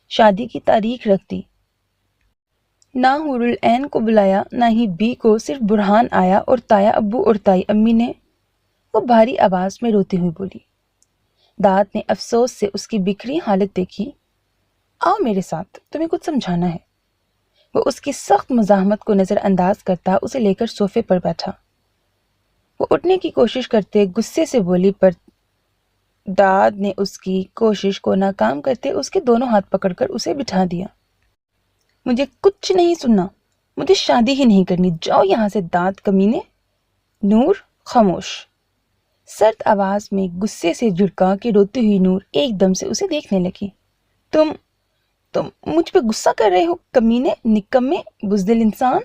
شادی کی تاریخ رکھ دی، نہ حور العین کو بلایا نہ ہی بی کو، صرف برہان آیا اور تایا ابو اور تائی امی نے۔ وہ بھاری آواز میں روتی ہوئی بولی۔ داد نے افسوس سے اس کی بکھری حالت دیکھی۔ آؤ میرے ساتھ، تمہیں کچھ سمجھانا ہے۔ وہ اس کی سخت مزاحمت کو نظر انداز کرتا اسے لے کر صوفے پر بیٹھا۔ وہ اٹھنے کی کوشش کرتے غصے سے بولی، پر داد نے اس کی کوشش کو ناکام کرتے اس کے دونوں ہاتھ پکڑ کر اسے بٹھا دیا۔ مجھے کچھ نہیں سننا، مجھے شادی ہی نہیں کرنی، جاؤ یہاں سے داد کمینے۔ نور خاموش۔ سرد آواز میں غصے سے جھڑکا کہ روتی ہوئی نور ایک دم سے اسے دیکھنے لگی۔ تم مجھ پہ غصہ کر رہے ہو کمینے، نکمے، بزدل انسان۔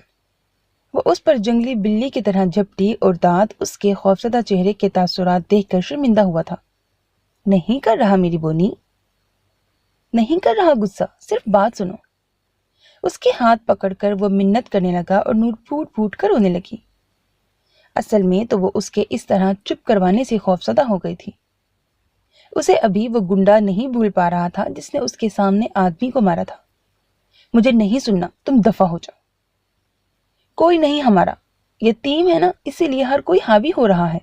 وہ اس پر جنگلی بلی کی طرح جھپٹی اور داد اس کے خوفزدہ چہرے کے تاثرات دیکھ کر شرمندہ ہوا تھا۔ نہیں کر رہا میری بونی، نہیں کر رہا غصہ، صرف بات سنو۔ اس کے ہاتھ پکڑ کر وہ منت کرنے لگا اور نور پھوٹ پھوٹ کر رونے لگی۔ اصل میں تو وہ اس کے اس طرح چپ کروانے سے خوفزدہ ہو گئی تھی۔ اسے ابھی وہ گنڈا نہیں بھول پا رہا تھا جس نے اس کے سامنے آدمی کو مارا تھا۔ مجھے نہیں سننا، تم دفع ہو جاؤ۔ کوئی نہیں ہمارا، یتیم ہے نا، اسی لیے ہر کوئی حاوی ہو رہا ہے۔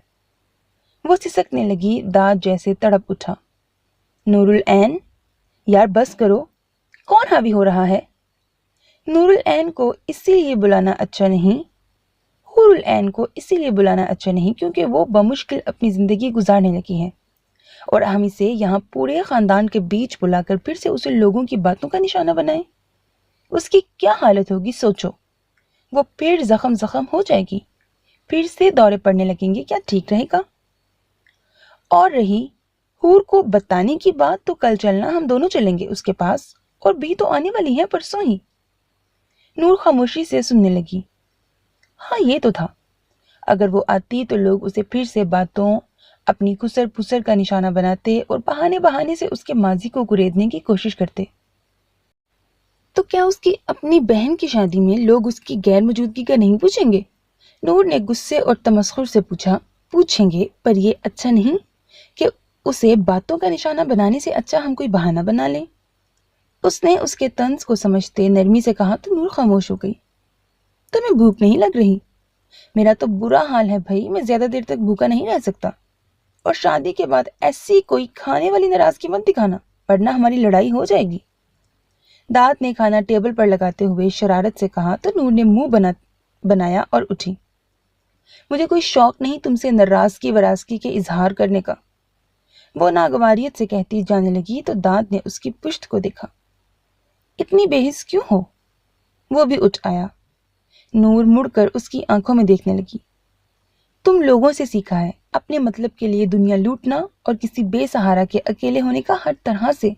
وہ سسکنے لگی، داد جیسے تڑپ اٹھا۔ نور العین، یار بس کرو، کون حاوی ہو رہا ہے؟ نور العین کو اسی لیے بلانا اچھا نہیں، حور العین کو اسی لیے بلانا اچھا نہیں کیونکہ وہ بمشکل اپنی زندگی گزارنے لگی ہے، اور ہم اسے یہاں پورے خاندان کے بیچ بلا کر پھر سے اسے لوگوں کی باتوں کا نشانہ بنائیں۔ اس کی کیا حالت ہوگی سوچو، وہ پھر زخم ہو جائے گی، پھر سے دورے پڑنے لگیں گے، کیا ٹھیک رہے گا؟ اور رہی حور کو بتانے کی بات، تو کل چلنا، ہم دونوں چلیں گے اس کے پاس، اور بھی تو آنے والی ہے پرسوں ہی۔ نور خاموشی سے سننے لگی۔ ہاں یہ تو تھا، اگر وہ آتی تو لوگ اسے پھر سے باتوں، اپنی کسر پسر کا نشانہ بناتے اور بہانے سے اس کے ماضی کو گریدنے کی کوشش کرتے۔ تو کیا اس کی اپنی بہن کی شادی میں لوگ اس کی غیر موجودگی کا نہیں پوچھیں گے؟ نور نے غصے اور تمسخر سے پوچھا۔ پوچھیں گے، پر یہ اچھا نہیں کہ اسے باتوں کا نشانہ بنانے سے اچھا ہم کوئی بہانہ بنا لیں۔ اس نے اس کے طنز کو سمجھتے نرمی سے کہا تو نور خاموش ہو گئی۔ تمہیں بھوک نہیں لگ رہی؟ میرا تو برا حال ہے بھائی، میں زیادہ دیر تک بھوکا نہیں رہ سکتا، اور شادی کے بعد ایسی کوئی کھانے والی ناراضگی مت دکھانا ورنہ ہماری لڑائی ہو جائے گی۔ داد نے کھانا ٹیبل پر لگاتے ہوئے شرارت سے کہا تو نور نے منہ بنایا اور اٹھی۔ مجھے کوئی شوق نہیں تم سے ناراضگی ورازگی کے اظہار کرنے کا، وہ ناگواریت سے کہتی جانے لگی تو داد نے اس کی پشت کو دیکھا۔ اتنی بے حس کیوں ہو؟ وہ بھی اٹھ آیا۔ نور مڑ کر اس کی آنکھوں میں دیکھنے لگی۔ تم لوگوں سے سیکھا ہے اپنے مطلب کے لیے دنیا لوٹنا اور کسی بے سہارا کے اکیلے ہونے کا ہر طرح سے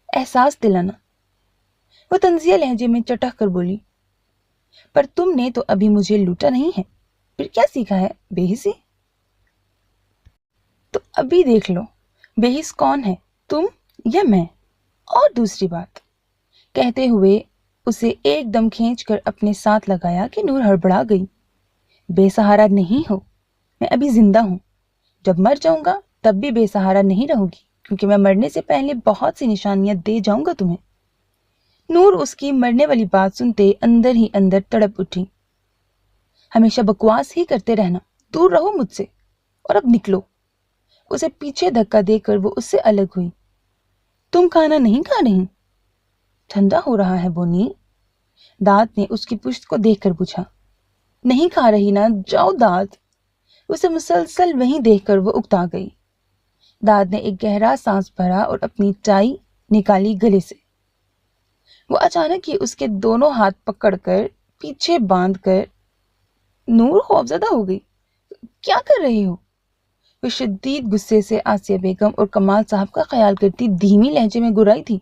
احساس دلانا، وہ طنزیہ لہجے میں چٹخ کر بولی۔ پر تم نے تو ابھی مجھے لوٹا نہیں ہے، پھر کیا سیکھا ہے؟ بے حسی؟ تو ابھی دیکھ لو بے حس کون ہے، تم یا میں؟ اور دوسری بات، کہتے ہوئے اسے ایک دم کھینچ کر اپنے ساتھ لگایا کہ نور ہڑبڑا گئی۔ بے سہارا نہیں ہو، میں ابھی زندہ ہوں، جب مر جاؤں گا تب بھی بے سہارا نہیں رہوں گی، کیونکہ میں مرنے سے پہلے بہت سی نشانیاں دے جاؤں گا تمہیں۔ نور اس کی مرنے والی بات سنتے اندر ہی اندر تڑپ اٹھی۔ ہمیشہ بکواس ہی کرتے رہنا، دور رہو مجھ سے، اور اب نکلو۔ اسے پیچھے دھکا دے کر وہ اس سے الگ ہوئی۔ تم کھانا نہیں کھا رہی؟ ٹھنڈا ہو رہا ہے بونی، داد نے اس کی پشت کو دیکھ کر پوچھا۔ نہیں کھا رہی نا، جاؤ داد۔ اسے مسلسل وہیں دیکھ کر وہ اکتا گئی۔ داد نے ایک گہرا سانس بھرا اور اپنی ٹائی نکالی گلے سے۔ وہ اچانک ہی اس کے دونوں ہاتھ پکڑ کر پیچھے باندھ کر نور خوفزدہ ہو گئی۔ کیا کر رہی ہو؟ وہ شدید غصے سے آسیہ بیگم اور کمال صاحب کا خیال کرتی دھیمی لہجے میں گرائی تھی،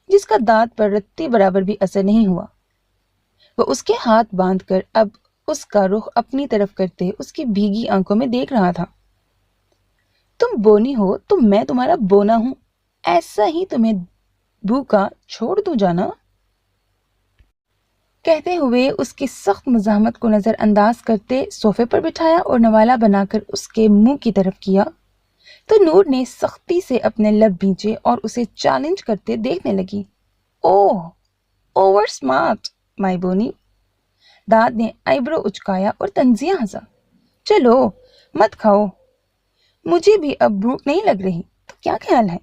جس کا داد پر رتی برابر بھی اثر نہیں ہوا۔ وہ اس کے ہاتھ باندھ کر اب اس کا رخ اپنی طرف کرتے اس کی بھیگی آنکھوں میں دیکھ رہا تھا۔ تم بونی ہو تو میں تمہارا بونا ہوں، ایسا ہی تمہیں بھوکا چھوڑ دوں جانا؟ کہتے ہوئے اس کی سخت مزاحمت کو نظر انداز کرتے صوفے پر بٹھایا اور نوالا بنا کر اس کے منہ کی طرف کیا تو نور نے سختی سے اپنے لب بھینچے اور اسے چیلنج کرتے دیکھنے لگی۔ اوہ، اوور سمارٹ مائی بونی۔ داد نے آئی برو اچکایا اور طنزیہ ہنسا۔ چلو مت کھاؤ، مجھے بھی اب بھوک نہیں لگ رہی، تو کیا خیال ہے؟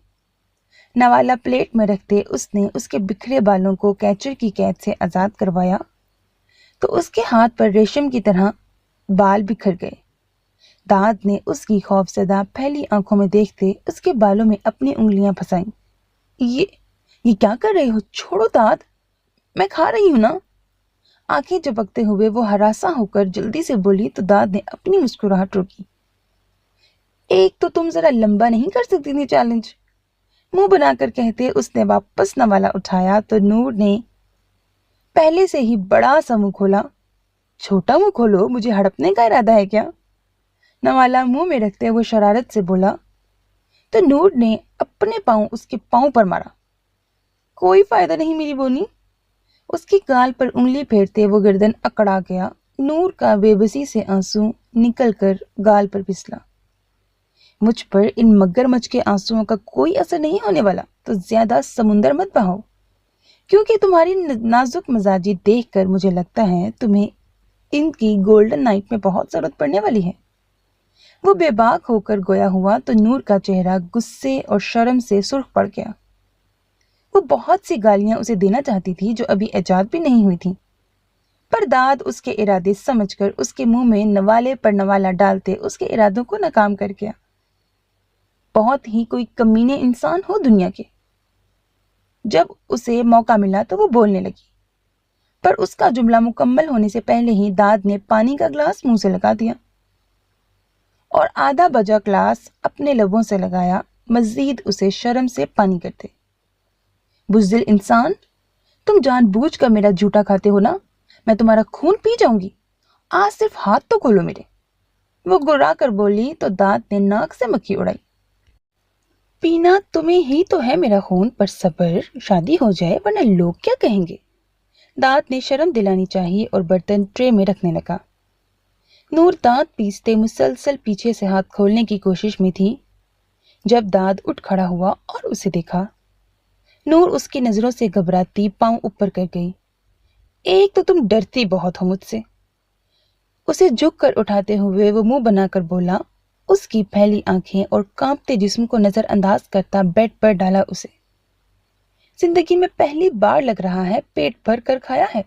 نوالا پلیٹ میں رکھتے اس نے اس کے بکھرے بالوں کو کیچر کی قید سے آزاد کروایا تو اس کے ہاتھ پر ریشم کی طرح بال بکھر گئے۔ داد نے اس کی خوفزدہ پھیلی آنکھوں میں دیکھتے اس کے بالوں میں اپنی انگلیاں پھنسائیں۔ یہ کیا کر رہے ہو؟ چھوڑو داد، میں کھا رہی ہوں نا۔ آنکھیں چپکتے ہوئے وہ ہراساں ہو کر جلدی سے بولی تو داد نے اپنی مسکراہٹ روکی۔ ایک تو تم ذرا لمبا نہیں کر سکتی تھی چیلنج؟ منہ بنا کر کہتے اس نے واپس نوالا اٹھایا تو نور نے پہلے سے ہی بڑا سا منہ کھولا۔ چھوٹا منہ کھولو، مجھے ہڑپنے کا ارادہ ہے کیا؟ نوالا منہ میں رکھتے وہ شرارت سے بولا تو نور نے اپنے پاؤں اس کے پاؤں پر مارا۔ کوئی فائدہ نہیں میری بونی۔ اس کی گال پر انگلی پھیرتے وہ گردن اکڑا گیا۔ نور کا بے بسی سے آنسو نکل کر گال پر پھسلا۔ مجھ پر ان مگر مچھ کے آنسوؤں کا کوئی اثر نہیں ہونے والا، تو زیادہ سمندر مت بہاؤ، کیونکہ تمہاری نازک مزاجی دیکھ کر مجھے لگتا ہے تمہیں ان کی گولڈن نائٹ میں بہت ضرورت پڑنے والی ہے۔ وہ بے باک ہو کر گویا ہوا تو نور کا چہرہ غصے اور شرم سے سرخ پڑ گیا۔ وہ بہت سی گالیاں اسے دینا چاہتی تھی جو ابھی ایجاد بھی نہیں ہوئی تھی، پر داد اس کے ارادے سمجھ کر اس کے منہ میں نوالے پر نوالا ڈالتے اس کے ارادوں کو ناکام کر گیا۔ بہت ہی کوئی کمینے انسان ہو دنیا کے۔ جب اسے موقع ملا تو وہ بولنے لگی، پر اس کا جملہ مکمل ہونے سے پہلے ہی داد نے پانی کا گلاس منہ سے لگا دیا اور آدھا بجا گلاس اپنے لبوں سے لگایا، مزید اسے شرم سے پانی کرتے۔ بزدل انسان، تم جان بوجھ کر میرا جھوٹا کھاتے ہو نا؟ میں تمہارا خون پی جاؤں گی، آج صرف ہاتھ تو کھولو میرے۔ وہ گرا کر بولی تو داد نے ناک سے مکھی اڑائی۔ پینا تمہیں ہی تو ہے میرا خون، پر صبر، شادی ہو جائے ورنہ لوگ کیا کہیں گے؟ داد نے شرم دلانی چاہی اور برتن ٹرے میں رکھنے لگا۔ نور دانت پیستے مسلسل پیچھے سے ہاتھ کھولنے کی کوشش میں تھی جب داد اٹھ کھڑا ہوا اور اسے دیکھا۔ نور اس کی نظروں سے گھبراتی پاؤں اوپر کر گئی۔ ایک تو تم ڈرتی بہت ہو مجھ سے۔ اسے جھک کر اٹھاتے ہوئے وہ منہ بنا کر بولا، اس کی پھیلی آنکھیں اور کانپتے جسم کو نظر انداز کرتا بیڈ پر ڈالا اسے۔ زندگی میں پہلی بار لگ رہا ہے پیٹ بھر کر کھایا ہے۔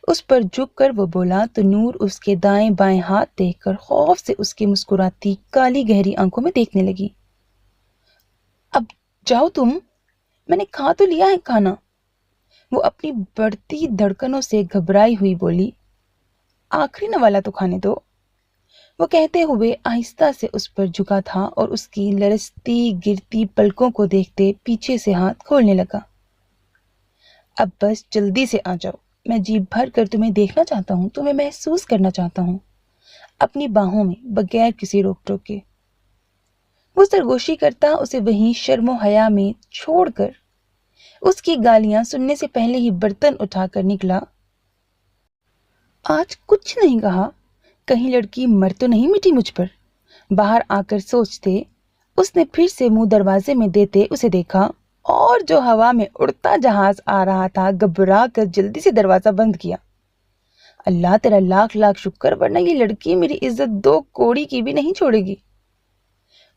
اس پر جھک کر وہ بولا تو نور اس کے دائیں بائیں ہاتھ دیکھ کر خوف سے اس کی مسکراتی کالی گہری آنکھوں میں دیکھنے لگی۔ اب جاؤ تم، میں نے کھا تو لیا ہے کھانا۔ وہ اپنی بڑھتی دھڑکنوں سے گھبرائی ہوئی بولی، آخری نوالا تو کھانے دو۔ وہ کہتے ہوئے آہستہ سے اس پر جھکا تھا اور اس کی لرزتی گرتی پلکوں کو دیکھتے پیچھے سے ہاتھ کھولنے لگا۔ اب بس جلدی سے آ جاؤ، میں جی بھر کر تمہیں دیکھنا چاہتا ہوں، تمہیں محسوس کرنا چاہتا ہوں اپنی باہوں میں بغیر کسی روک ٹوک کے۔ وہ سرگوشی کرتا اسے وہیں شرم و حیا میں چھوڑ کر اس کی گالیاں سننے سے پہلے ہی برتن اٹھا کر نکلا۔ آج کچھ نہیں کہا، کہیں لڑکی مر تو نہیں مٹی مجھ پر۔ باہر آ کر سوچتے اس نے پھر سے منہ دروازے میں دیتے اسے دیکھا اور جو ہوا میں اڑتا جہاز آ رہا تھا گھبرا کر جلدی سے دروازہ بند کیا۔ اللہ تیرا لاکھ لاکھ شکر، ورنہ یہ لڑکی میری عزت دو کوڑی کی بھی نہیں چھوڑے گی۔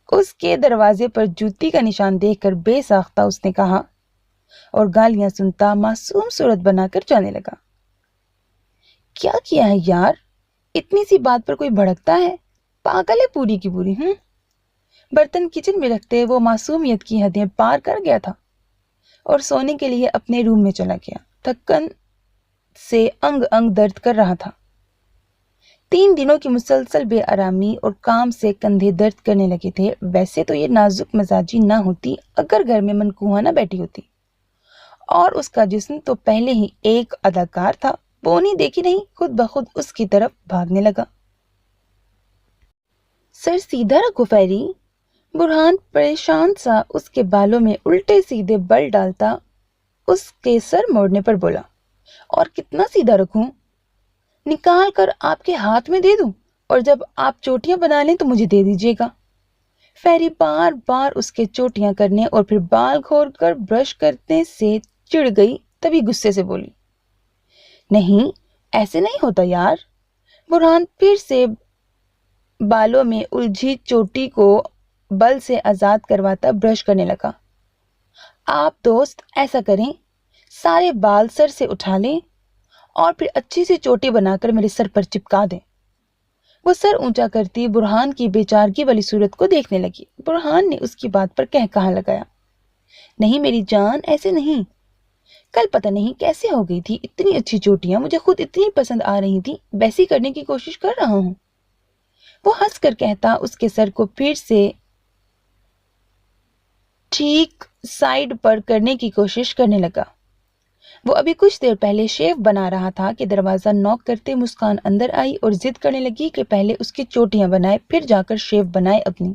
اس کے دروازے پر جوتی کا نشان دیکھ کر بے ساختہ اس نے کہا اور گالیاں سنتا معصوم صورت بنا کر جانے لگا۔ کیا کیا ہے یار، اتنی سی بات پر کوئی بھڑکتا ہے، پاگل ہے پوری کی پوری۔ برتن کچن میں رکھتے وہ معصومیت کی حدیں پار کر گیا تھا اور سونے کے لیے اپنے روم میں چلا گیا۔ تھکن سے انگ انگ درد کر رہا تھا۔ 3 دنوں کی مسلسل بے آرامی اور کام سے کندھے درد کرنے لگے تھے۔ ویسے تو یہ نازک مزاجی نہ ہوتی اگر گھر میں منکوہا نہ بیٹھی ہوتی، اور اس کا جسم تو پہلے ہی ایک اداکار تھا، بونی دیکھی نہیں خود بخود اس کی طرف بھاگنے لگا۔ سر سیدھا رکھو فیری۔ برہان پریشان سا اس کے بالوں میں الٹے سیدھے بل ڈالتا اس کے سر موڑنے پر بولا، اور کتنا سیدھا رکھوں؟ نکال کر آپ کے ہاتھ میں دے دوں، اور جب آپ چوٹیاں بنا لیں تو مجھے دے دیجیے گا۔ فیری بار بار اس کے چوٹیاں کرنے اور پھر بال گھور کر برش کرنے سے چڑ گئی، تبھی غصے سے بولی، نہیں ایسے نہیں ہوتا یار۔ برہان پھر سے بالوں میں الجھی چوٹی کو بل سے آزاد کرواتا برش کرنے لگا۔ آپ دوست ایسا کریں، سارے بال سر سے اٹھا لیں اور پھر اچھی سی چوٹی بنا کر میرے سر پر چپکا دیں۔ وہ سر اونچا کرتی برہان کی بیچارگی والی صورت کو دیکھنے لگی۔ برہان نے اس کی بات پر کہا لگایا، نہیں میری جان، ایسے نہیں، کل پتہ نہیں کیسے ہو گئی تھی، اتنی اچھی چوٹیاں مجھے خود اتنی پسند آ رہی تھی، ویسی کرنے کی کوشش کر رہا ہوں۔ وہ ہنس کر کہتا اس کے سر کو پھر سے ٹھیک سائڈ پر کرنے کی کوشش کرنے لگا۔ وہ ابھی کچھ دیر پہلے شیف بنا رہا تھا کہ دروازہ نوک کرتے مسکان اندر آئی اور ضد کرنے لگی کہ پہلے اس کی چوٹیاں بنائے پھر جا کر شیف بنائے اپنی،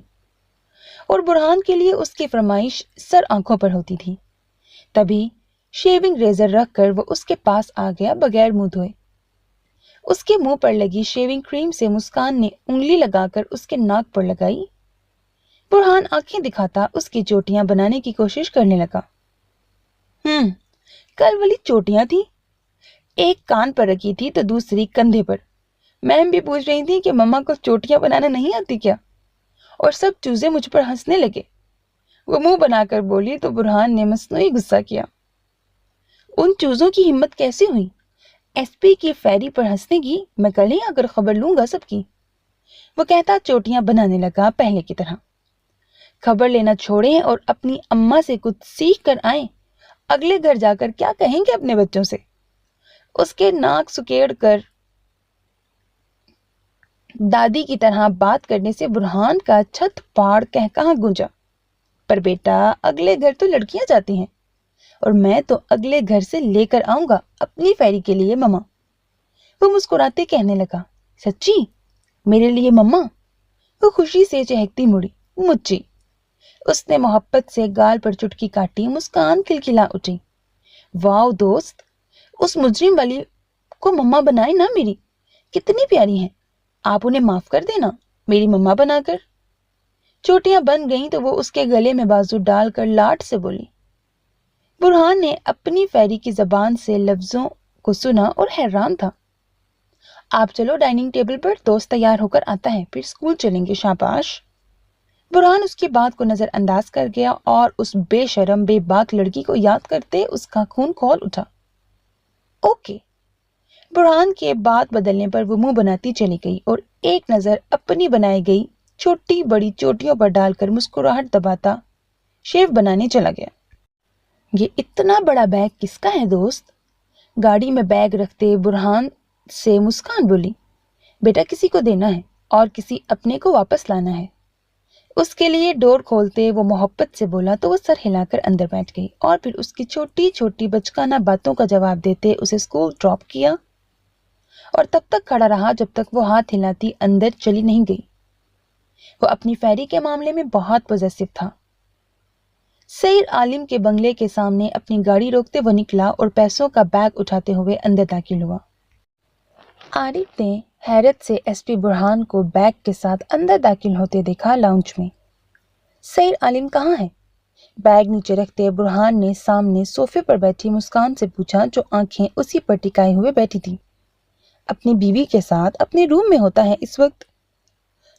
اور برہان کے لیے اس کی فرمائش سر آنکھوں پر ہوتی تھی۔ تبھی شیونگ ریزر رکھ کر وہ اس کے پاس آ گیا بغیر منہ دھوئے۔ اس کے منہ پر لگی شیونگ کریم سے مسکان نے انگلی لگا کر اس کے ناک پر لگائی۔ برہان آنکھیں دکھاتا اس کی چوٹیاں بنانے کی کوشش کرنے لگا۔ کل والی چوٹیاں تھی، ایک کان پر رکھی تھی تو دوسری کندھے پر۔ میم بھی پوچھ رہی تھی کہ مما کو چوٹیاں بنانا نہیں آتی کیا، اور سب چوزے مجھ پر ہنسنے لگے۔ وہ منہ بنا کر بولی تو برہان نے مصنوعی غصہ کیا۔ ان چوزوں کی ہمت کیسے ہوئی ایس پی کی فیری پر ہنسنے کی؟ میں کل ہی آ کر خبر لوں گا سب کی۔ وہ کہتا چوٹیاں بنانے لگا پہلے کی طرح۔ خبر لینا چھوڑیں اور اپنی اماں سے کچھ سیکھ کر آئیں، اگلے گھر جا کر کیا کہیں گے اپنے بچوں سے؟ اس کے ناک سکیڑ کر دادی کی طرح بات کرنے سے برہان کا چھت پاڑ کہاں گونجا۔ پر بیٹا، اگلے گھر تو لڑکیاں جاتی ہیں، اور میں تو اگلے گھر سے لے کر آؤں گا اپنی فیری کے لیے مما۔ وہ مسکراتے کہنے لگا، سچی؟ میرے لیے مما؟ وہ خوشی سے چہکتی مڑی، مجھے۔ اس نے محبت سے گال پر چٹکی کاٹی، مسکان کھلکھلا اٹھی۔ واو دوست، اس مجرم والی کو مما بنائے نا میری، کتنی پیاری ہیں، آپ انہیں معاف کر دینا میری مما بنا کر۔ چوٹیاں بن گئیں تو وہ اس کے گلے میں بازو ڈال کر لاٹ سے بولی۔ برہان نے اپنی فیری کی زبان سے لفظوں کو سنا اور حیران تھا۔ آپ چلو ڈائننگ ٹیبل پر، دوست تیار ہو کر آتا ہے، پھر اسکول چلیں گے، شاباش۔ برہان اس کی بات کو نظر انداز کر گیا اور اس بے شرم بے باک لڑکی کو یاد کرتے اس کا خون کھول اٹھا۔ اوکے۔ برہان کے بات بدلنے پر وہ منہ بناتی چلی گئی اور ایک نظر اپنی بنائی گئی چھوٹی بڑی چوٹیوں پر ڈال کر مسکراہٹ دباتا شیف بنانے چلا گیا۔ یہ اتنا بڑا بیگ کس کا ہے دوست؟ گاڑی میں بیگ رکھتے برہان سے مسکان بولی۔ بیٹا کسی کو دینا ہے اور کسی اپنے کو واپس لانا ہے۔ اس کے لیے ڈور کھولتے وہ محبت سے بولا تو وہ سر ہلا کر اندر بیٹھ گئی اور پھر اس کی چھوٹی چھوٹی بچکانہ باتوں کا جواب دیتے اسے اسکول ڈراپ کیا اور تب تک کھڑا رہا جب تک وہ ہاتھ ہلاتی اندر چلی نہیں گئی۔ وہ اپنی فیری کے معاملے میں بہت پوزیسو تھا۔ سیر عالم کے بنگلے کے سامنے اپنی گاڑی روکتے وہ نکلا اور پیسوں کا بیگ اٹھاتے ہوئے اندر داخل ہوا۔ عارف نے حیرت سے ایس پی برہان کو بیگ کے ساتھ اندر داخل ہوتے دیکھا۔ لاؤنج میں سیر عالم کہاں ہے؟ بیگ نیچے رکھتے برہان نے سامنے صوفے پر بیٹھی مسکان سے پوچھا، جو آنکھیں اسی پر ٹکائے ہوئے بیٹھی تھی۔ اپنی بیوی کے ساتھ اپنے روم میں ہوتا ہے اس وقت،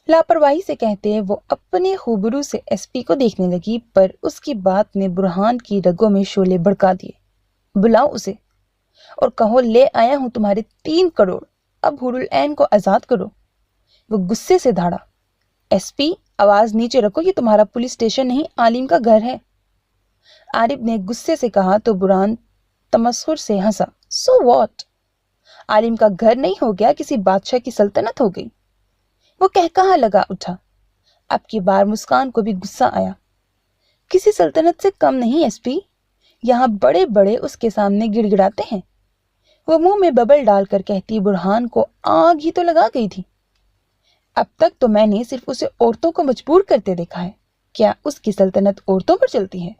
لاپرواہی سے کہتے وہ اپنے خوبرو سے ایس پی کو دیکھنے لگی، پر اس کی بات نے برہان کی رگوں میں شعلے بھڑکا دیے۔ بلاؤ اسے اور کہو لے آیا ہوں تمہارے 3 کروڑ، اب حور العین کو آزاد کرو۔ وہ غصے سے دھاڑا، ایس پی آواز نیچے رکھو، یہ تمہارا پولیس اسٹیشن نہیں، عالم کا گھر ہے۔ عارف نے غصے سے کہا تو برہان تمسخر سے ہنسا، سو واٹ، عالم کا گھر نہیں ہو گیا، کسی بادشاہ کی سلطنت ہو گئی۔ وہ کہا لگا اٹھا۔ اب کی بار مسکان کو بھی غصہ آیا، کسی سلطنت سے کم نہیں ایس پی، یہاں بڑے بڑے اس کے سامنے گڑ گڑاتے ہیں۔ وہ منہ میں ببل ڈال کر کہتی برہان کو آگ ہی تو لگا گئی تھی۔ اب تک تو میں نے صرف اسے عورتوں کو مجبور کرتے دیکھا ہے، کیا اس کی سلطنت عورتوں پر چلتی ہے؟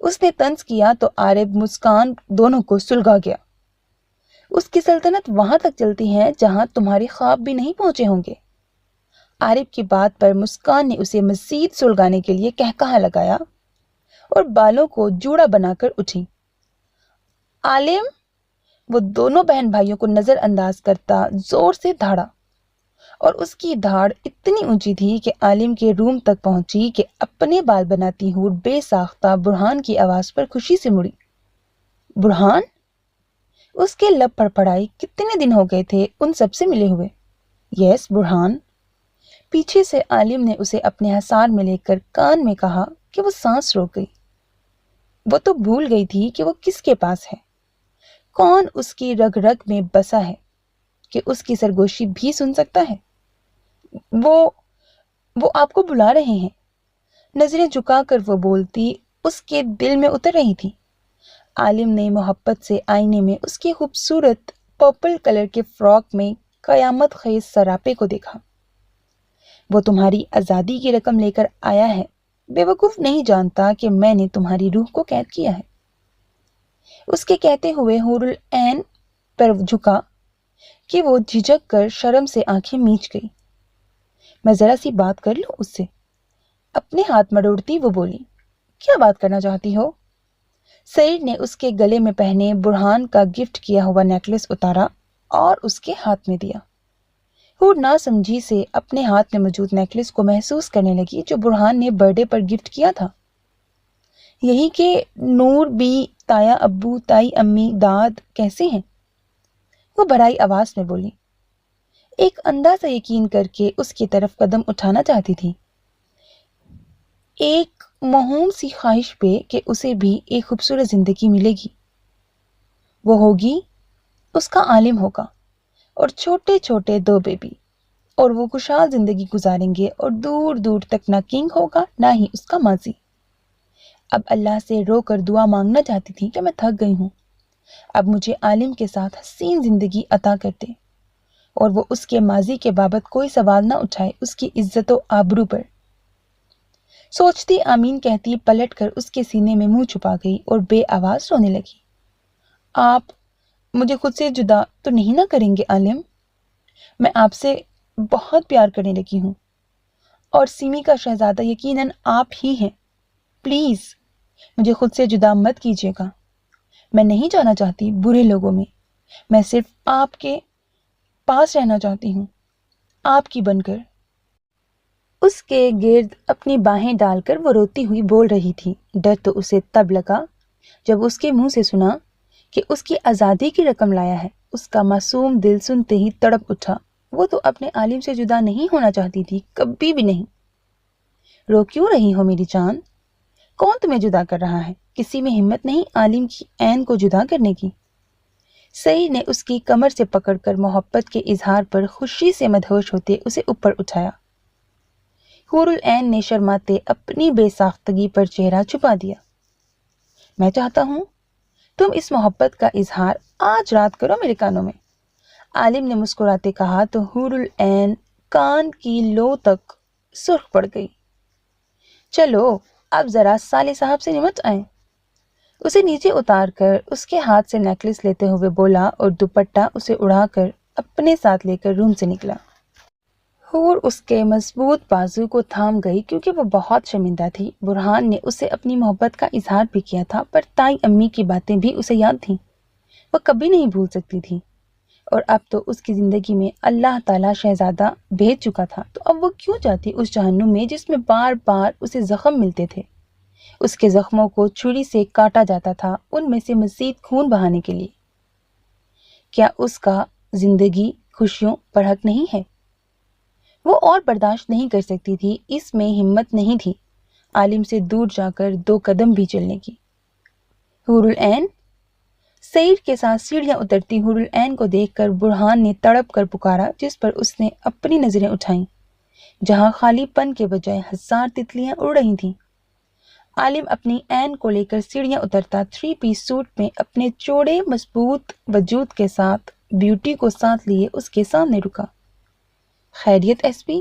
اس نے طنز کیا تو عارف مسکان دونوں کو سلگا گیا۔ اس کی سلطنت وہاں تک چلتی ہے جہاں تمہارے خواب بھی نہیں پہنچے ہوں گے۔ عارف کی بات پر مسکان نے اسے مزید سلگانے کے لیے کہا لگایا اور بالوں کو جوڑا بنا کر اٹھی۔ عالم، وہ دونوں بہن بھائیوں کو نظر انداز کرتا زور سے دھاڑا اور اس کی دھاڑ اتنی اونچی تھی کہ عالم کے روم تک پہنچی کہ اپنے بال بناتی ہور بے ساختہ برہان کی آواز پر خوشی سے مڑی۔ برہان؟ اس کے لب پڑپڑائی، کتنے دن ہو گئے تھے ان سب سے ملے ہوئے۔ یس برہان۔ پیچھے سے عالم نے اسے اپنے حصار میں لے کر کان میں کہا کہ وہ سانس روک گئی۔ وہ تو بھول گئی تھی کہ وہ کس کے پاس ہے، کون اس کی رگ رگ میں بسا ہے کہ اس کی سرگوشی بھی سن سکتا ہے۔ وہ آپ کو بلا رہے ہیں، نظریں جھکا کر وہ بولتی اس کے دل میں اتر رہی تھی۔ عالم نے محبت سے آئینے میں اس کی خوبصورت پرپل کلر کے فراک میں قیامت خیز سراپے کو دیکھا۔ وہ تمہاری آزادی کی رقم لے کر آیا ہے، بے وقوف نہیں جانتا کہ میں نے تمہاری روح کو قید کیا ہے۔ اس کے کہتے ہوئے حور العین پر جھکا کہ وہ جھجک کر شرم سے آنکھیں میچ گئی۔ میں ذرا سی بات کر لوں اس سے؟ اپنے ہاتھ مڑوڑتی وہ بولی۔ کیا بات کرنا چاہتی ہو؟ سعید نے اس کے گلے میں پہنے برہان کا گفٹ کیا ہوا نیکلس اتارا اور اس کے ہاتھ میں دیا۔ حور نہ سمجھی سے اپنے ہاتھ میں موجود نیکلس کو محسوس کرنے لگی جو برہان نے برتھڈے پر گفٹ کیا تھا۔ یہی کہ نور بی، تایا ابو، تائی امی، داد کیسے ہیں؟ وہ بھرائی آواز میں بولی، ایک اندھا سا یقین کر کے اس کی طرف قدم اٹھانا چاہتی تھی، ایک موہوم سی خواہش پہ کہ اسے بھی ایک خوبصورت زندگی ملے گی۔ وہ ہوگی، اس کا عالم ہوگا اور چھوٹے چھوٹے 2 بیبی، اور وہ خوشحال زندگی گزاریں گے اور دور دور تک نہ کنگ ہوگا نہ ہی اس کا ماضی۔ اب اللہ سے رو کر دعا مانگنا چاہتی تھی کہ میں تھک گئی ہوں، اب مجھے عالم کے ساتھ حسین زندگی عطا کر دے اور وہ اس کے ماضی کے بابت کوئی سوال نہ اٹھائے اس کی عزت و آبرو پر۔ سوچتی آمین کہتی پلٹ کر اس کے سینے میں منہ چھپا گئی اور بے آواز رونے لگی۔ آپ مجھے خود سے جدا تو نہیں نہ کریں گے عالم؟ میں آپ سے بہت پیار کرنے لگی ہوں، اور سیمی کا شہزادہ یقیناً آپ ہی ہیں۔ پلیز مجھے خود سے جدا مت کیجیے گا، میں نہیں جانا چاہتی برے لوگوں میں صرف آپ کے پاس رہنا چاہتی ہوں، آپ کی بن کر۔ اس کے گرد اپنی باہیں ڈال کر وہ روتی ہوئی بول رہی تھی۔ ڈر تو اسے تب لگا جب اس کے منہ سے سنا کہ اس کی آزادی کی رقم لایا ہے۔ اس کا معصوم دل سنتے ہی تڑپ اٹھا۔ وہ تو اپنے عالم سے جدا نہیں ہونا چاہتی تھی، کبھی بھی نہیں۔ رو کیوں رہی ہو میری جان؟ کون تمہیں جدا کر رہا ہے؟ کسی میں ہمت نہیں عالم کی عین کو جدا کرنے کی؟ سعید نے اس کی کمر سے پکڑ کر محبت کے اظہار پر خوشی سے مدہوش ہوتے اسے اوپر اٹھایا۔ حور العین نے شرماتے اپنی بے ساختگی پر چہرہ چھپا دیا۔ میں چاہتا ہوں تم اس محبت کا اظہار آج رات کرو میرے کانوں میں، عالم نے مسکراتے کہا تو حور العین کان کی لو تک سرخ پڑ گئی۔ چلو اب ذرا سالے صاحب سے نمٹ آئیں۔ اسے نیچے اتار کر اس کے ہاتھ سے نیکلس لیتے ہوئے بولا اور دوپٹہ اسے اڑا کر اپنے ساتھ لے کر روم سے نکلا۔ حور اس کے مضبوط بازو کو تھام گئی کیونکہ وہ بہت شرمندہ تھی۔ برہان نے اسے اپنی محبت کا اظہار بھی کیا تھا، پر تائی امی کی باتیں بھی اسے یاد تھیں، وہ کبھی نہیں بھول سکتی تھی، اور اب تو اس کی زندگی میں اللہ تعالیٰ شہزادہ بھیج چکا تھا، تو اب وہ کیوں جاتی اس جہنم میں جس میں بار بار اسے زخم ملتے تھے؟ اس کے زخموں کو چھری سے کاٹا جاتا تھا ان میں سے مزید خون بہانے کے لیے۔ کیا اس کا زندگی خوشیوں پر حق نہیں ہے؟ وہ اور برداشت نہیں کر سکتی تھی، اس میں ہمت نہیں تھی عالم سے دور جا کر 2 قدم بھی چلنے کی۔ حور العین، سعید کے ساتھ سیڑھیاں اترتی حور العین کو دیکھ کر برہان نے تڑپ کر پکارا، جس پر اس نے اپنی نظریں اٹھائیں جہاں خالی پن کے بجائے 1000 تتلیاں اڑ رہی تھیں۔ عالم اپنی عین کو لے کر سیڑھیاں اترتا 3 پیس سوٹ میں اپنے چوڑے مضبوط وجود کے ساتھ بیوٹی کو ساتھ لیے اس کے سامنے رکا۔ خیریت ایس پی،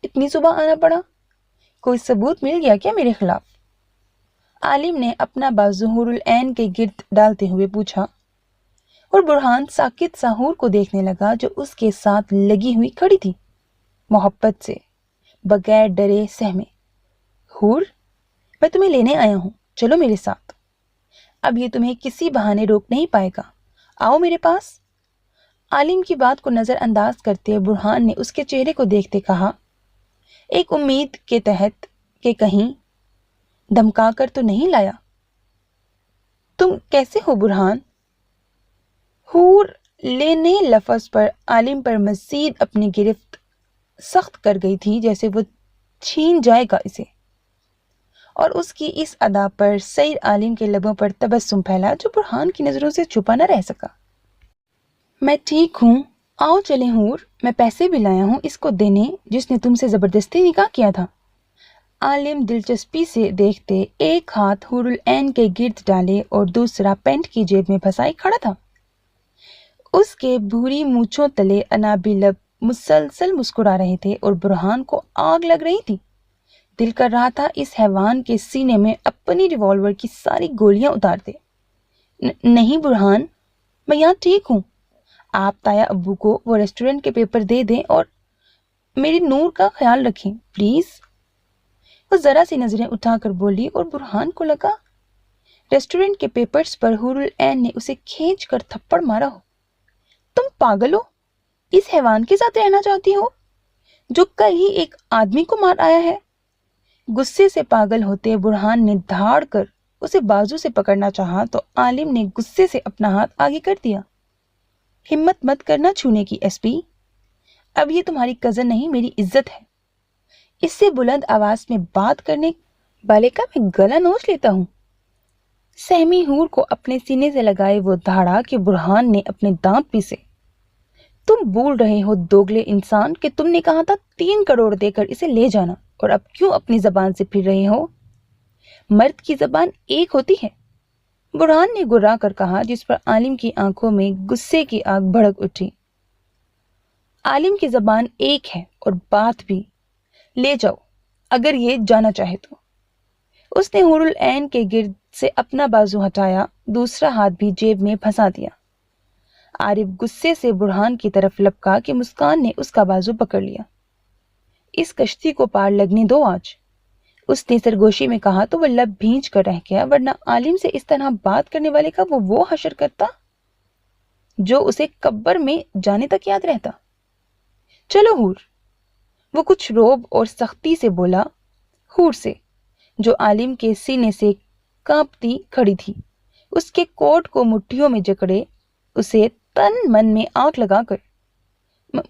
اتنی صبح آنا پڑا؟ کوئی ثبوت مل گیا کیا میرے خلاف؟ عالم نے اپنا بازو حور العین کے گرد ڈالتے ہوئے پوچھا، اور برہان ساکت سا حور کو دیکھنے لگا جو اس کے ساتھ لگی ہوئی کھڑی تھی، محبت سے بغیر ڈرے سہمے۔ حور، میں تمہیں لینے آیا ہوں، چلو میرے ساتھ، اب یہ تمہیں کسی بہانے روک نہیں پائے گا، آؤ میرے پاس۔ عالم کی بات کو نظر انداز کرتے برہان نے اس کے چہرے کو دیکھتے کہا، ایک امید کے تحت کہ کہیں دھمکا کر تو نہیں لایا؟ تم کیسے ہو برہان؟ حور لینے لفظ پر عالم پر مزید اپنی گرفت سخت کر گئی تھی، جیسے وہ چھین جائے گا اسے، اور اس کی اس ادا پر سعید عالم کے لبوں پر تبسم پھیلا جو برہان کی نظروں سے چھپا نہ رہ سکا۔ میں ٹھیک ہوں، آؤ چلیں حور، میں پیسے بھی لایا ہوں اس کو دینے جس نے تم سے زبردستی نکاح کیا تھا۔ عالم دلچسپی سے دیکھتے ایک ہاتھ حور العین کے گرد ڈالے اور دوسرا پینٹ کی جیب میں پھنسائے کھڑا تھا۔ اس کے بھوری مونچھوں تلے انابی لب مسلسل مسکرا رہے تھے اور برہان کو آگ لگ رہی تھی۔ دل کر رہا تھا اس حیوان کے سینے میں اپنی ریوالور کی ساری گولیاں اتار دے۔ نہیں برہان، میں یہاں ٹھیک ہوں، آپ تایا ابو کو وہ ریسٹورنٹ کے پیپر دے دیں اور میری نور کا خیال رکھیں پلیز۔ وہ ذرا سی نظریں اٹھا کر بولی اور برہان کو لگا ریسٹورنٹ کے پیپرز پر حور العین نے اسے کھینچ کر تھپڑ مارا ہو۔ تم پاگل ہو، اس حیوان کے ساتھ رہنا چاہتی ہو جو کل ہی ایک آدمی کو مار آیا ہے؟ غصے سے پاگل ہوتے برہان نے دھاڑ کر اسے بازو سے پکڑنا چاہا تو عالم نے غصے سے اپنا ہاتھ آگے کر دیا۔ ہمت مت کرنا چھونے کی ایس پی، اب یہ تمہاری کزن نہیں میری عزت ہے۔ اس سے بلند آواز میں بات کرنے والے کا میں گلا نوچ لیتا ہوں۔ سہمی حور کو اپنے سینے سے لگائے وہ دھاڑا کہ برہان نے اپنے دانت پیسے۔ تم بول رہے ہو دوگلے انسان کہ تم نے کہا تھا 3 کروڑ دے کر اسے لے جانا، اور اب کیوں اپنی زبان سے پھر رہے ہو؟ مرد کی زبان ایک ہوتی ہے، برہان نے گرا کر کہا، جس پر عالم کی آنکھوں میں غصے کی آگ بھڑک اٹھی۔ عالم کی زبان ایک ہے اور بات بھی، لے جاؤ اگر یہ جانا چاہے تو۔ اس نے حور العین کے گرد سے اپنا بازو ہٹایا، دوسرا ہاتھ بھی جیب میں پھنسا دیا۔ عارف غصے سے برہان کی طرف لپکا کہ مسکان نے اس کا بازو پکڑ لیا۔ اس کشتی کو پار لگنے دو آج، اس نے سرگوشی میں کہا تو وہ لب بھینچ کر رہ گیا، ورنہ عالم سے اس طرح بات کرنے والے کا وہ حشر کرتا جو اسے قبر میں جانے تک یاد رہتا۔ چلو حور، وہ کچھ روب اور سختی سے بولا حور سے جو عالم کے سینے سے کانپتی کھڑی تھی۔ اس کے کوٹ کو مٹھیوں میں جکڑے اسے تن من میں آگ لگا کر،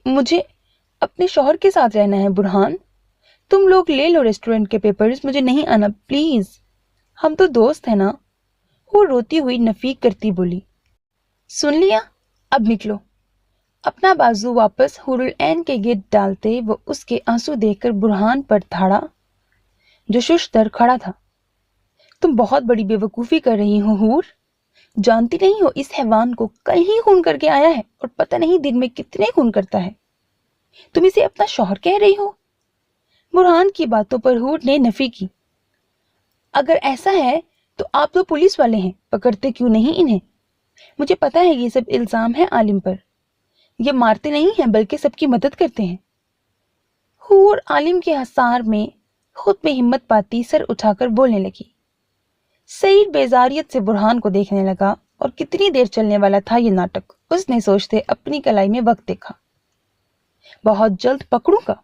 مجھے اپنے شوہر کے ساتھ رہنا ہے برہان، تم لوگ لے لو ریسٹورنٹ کے پیپرز، مجھے نہیں آنا پلیز، ہم تو دوست ہیں نا۔ وہ روتی ہوئی نفیق کرتی بولی۔ سن لیا، اب نکلو۔ اپنا بازو واپس حور العین کے گرد ڈالتے وہ اس کے آنسو دیکھ کر برہان پر دھاڑا جو ششدر کھڑا تھا۔ تم بہت بڑی بے وقوفی کر رہی ہو حور، جانتی نہیں ہو اس حیوان کو کل ہی خون کر کے آیا ہے اور پتہ نہیں دن میں کتنے خون کرتا ہے، تم اسے اپنا شوہر کہہ رہی ہو۔ برہان کی باتوں پر حور نے نفی کی۔ اگر ایسا ہے تو آپ تو پولیس والے ہیں، پکڑتے کیوں نہیں انہیں؟ مجھے پتا ہے یہ سب الزام ہے عالم پر، یہ مارتے نہیں ہیں بلکہ سب کی مدد کرتے ہیں۔ حور عالم کے حصار میں خود میں ہمت پاتی سر اٹھا کر بولنے لگی۔ سعید بیزاریت سے برہان کو دیکھنے لگا، اور کتنی دیر چلنے والا تھا یہ ناٹک، اس نے سوچتے اپنی کلائی میں وقت دیکھا۔ بہت جلد پکڑوں گا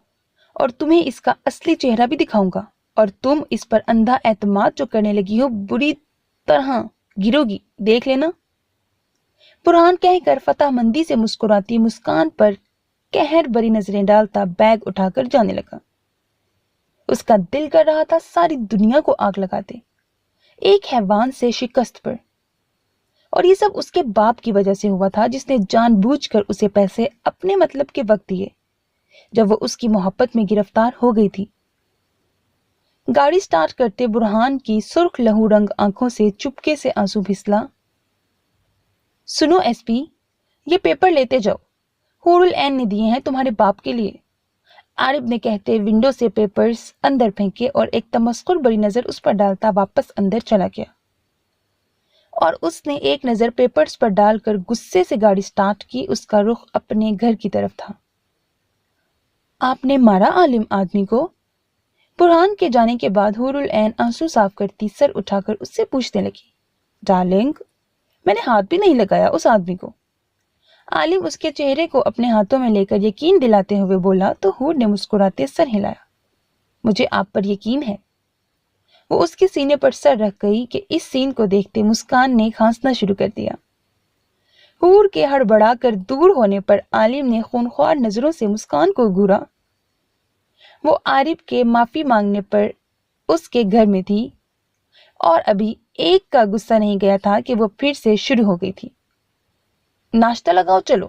اور تمہیں اس کا اصلی چہرہ بھی دکھاؤں گا، اور تم اس پر اندھا اعتماد جو کرنے لگی ہو بری طرح گرو گی، دیکھ لینا۔ برہان کہہ کر فتح مندی سے مسکراتی مسکان پر قہر بری نظریں ڈالتا بیگ اٹھا کر جانے لگا۔ اس کا دل کر رہا تھا ساری دنیا کو آگ لگا دے ایک حیوان سے شکست پر، اور یہ سب اس کے باپ کی وجہ سے ہوا تھا جس نے جان بوجھ کر اسے پیسے اپنے مطلب کے وقت دیے جب وہ اس کی محبت میں گرفتار ہو گئی تھی۔ گاڑی سٹارٹ کرتے برہان کی سرخ لہو رنگ آنکھوں سے چپکے سے آنسو پھسلا۔ سنو ایس پی، یہ پیپر لیتے جاؤ، حور العین نے دیے ہیں تمہارے باپ کے لیے، عارف نے کہتے ونڈو سے پیپرز اندر پھینکے اور ایک تمسخر بری نظر اس پر ڈالتا واپس اندر چلا گیا، اور اس نے ایک نظر پیپرز پر ڈال کر غصے سے گاڑی سٹارٹ کی۔ اس کا رخ اپنے گھر کی طرف تھا۔ آپ نے مارا عالم آدمی کو؟ برہان کے جانے کے بعد حور العین آنسو صاف کرتی سر اٹھا کر اس سے پوچھنے لگی۔ ڈارلنگ، میں نے ہاتھ بھی نہیں لگایا اس آدمی کو۔ عالم اس کے چہرے کو اپنے ہاتھوں میں لے کر یقین دلاتے ہوئے بولا تو حور نے مسکراتے سر ہلایا۔ مجھے آپ پر یقین ہے۔ وہ اس کے سینے پر سر رکھ گئی کہ اس سین کو دیکھتے مسکان نے کھانسنا شروع کر دیا۔ حور کے ہڑبڑا کر دور ہونے پر عالم نے خونخوار نظروں سے مسکان کو گھورا۔ وہ عارف کے معافی مانگنے پر اس کے گھر میں تھی اور ابھی ایک کا غصہ نہیں گیا تھا کہ وہ پھر سے شروع ہو گئی تھی۔ ناشتہ لگاؤ چلو۔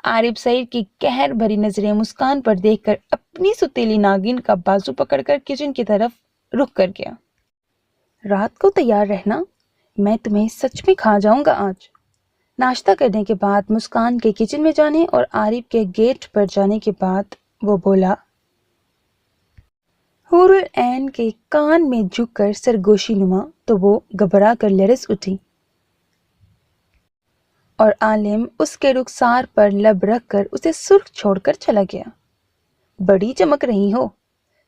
عارف سعید کی قہر بھری نظریں مسکان پر دیکھ کر اپنی ستیلی ناگن کا بازو پکڑ کر کچن کی طرف رخ کر گیا۔ رات کو تیار رہنا، میں تمہیں سچ میں کھا جاؤں گا آج۔ ناشتہ کرنے کے بعد مسکان کے کچن میں جانے اور عارف کے گیٹ پر جانے کے بعد وہ بولا۔ حور العین کے کان میں جھک کر سرگوشی نما تو وہ گھبرا کر لرز اٹھی اور عالم اس کے رخسار پر لب رکھ کر اسے سرخ چھوڑ کر چلا گیا۔ بڑی چمک رہی ہو۔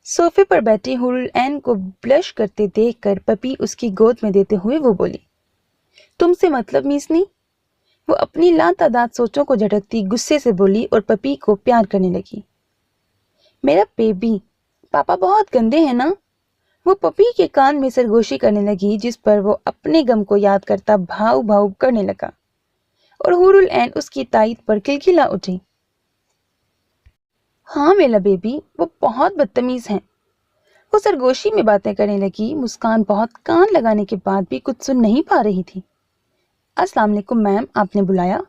صوفے پر بیٹھی حور العین کو بلش کرتے دیکھ کر پپی اس کی گود میں دیتے ہوئے وہ بولی۔ تم سے مطلب میسنی؟ وہ اپنی لا تعداد سوچوں کو جھٹکتی غصے سے بولی اور پپی کو پیار کرنے لگی۔ میرا بیبی، پاپا بہت گندے ہیں نا؟ وہ پپی کے کان میں سرگوشی کرنے لگی، جس پر وہ اپنے غم کو یاد کرتا بھاؤ بھاؤ کرنے لگا اور حور العین اس کی تائید پر کلکلا اٹھی۔ ہاں میرا بیبی، وہ بہت بدتمیز ہیں۔ وہ سرگوشی میں باتیں کرنے لگی۔ مسکان بہت کان لگانے کے بعد بھی کچھ سن نہیں پا رہی تھی۔ السلام علیکم میم، آپ نے بلایا؟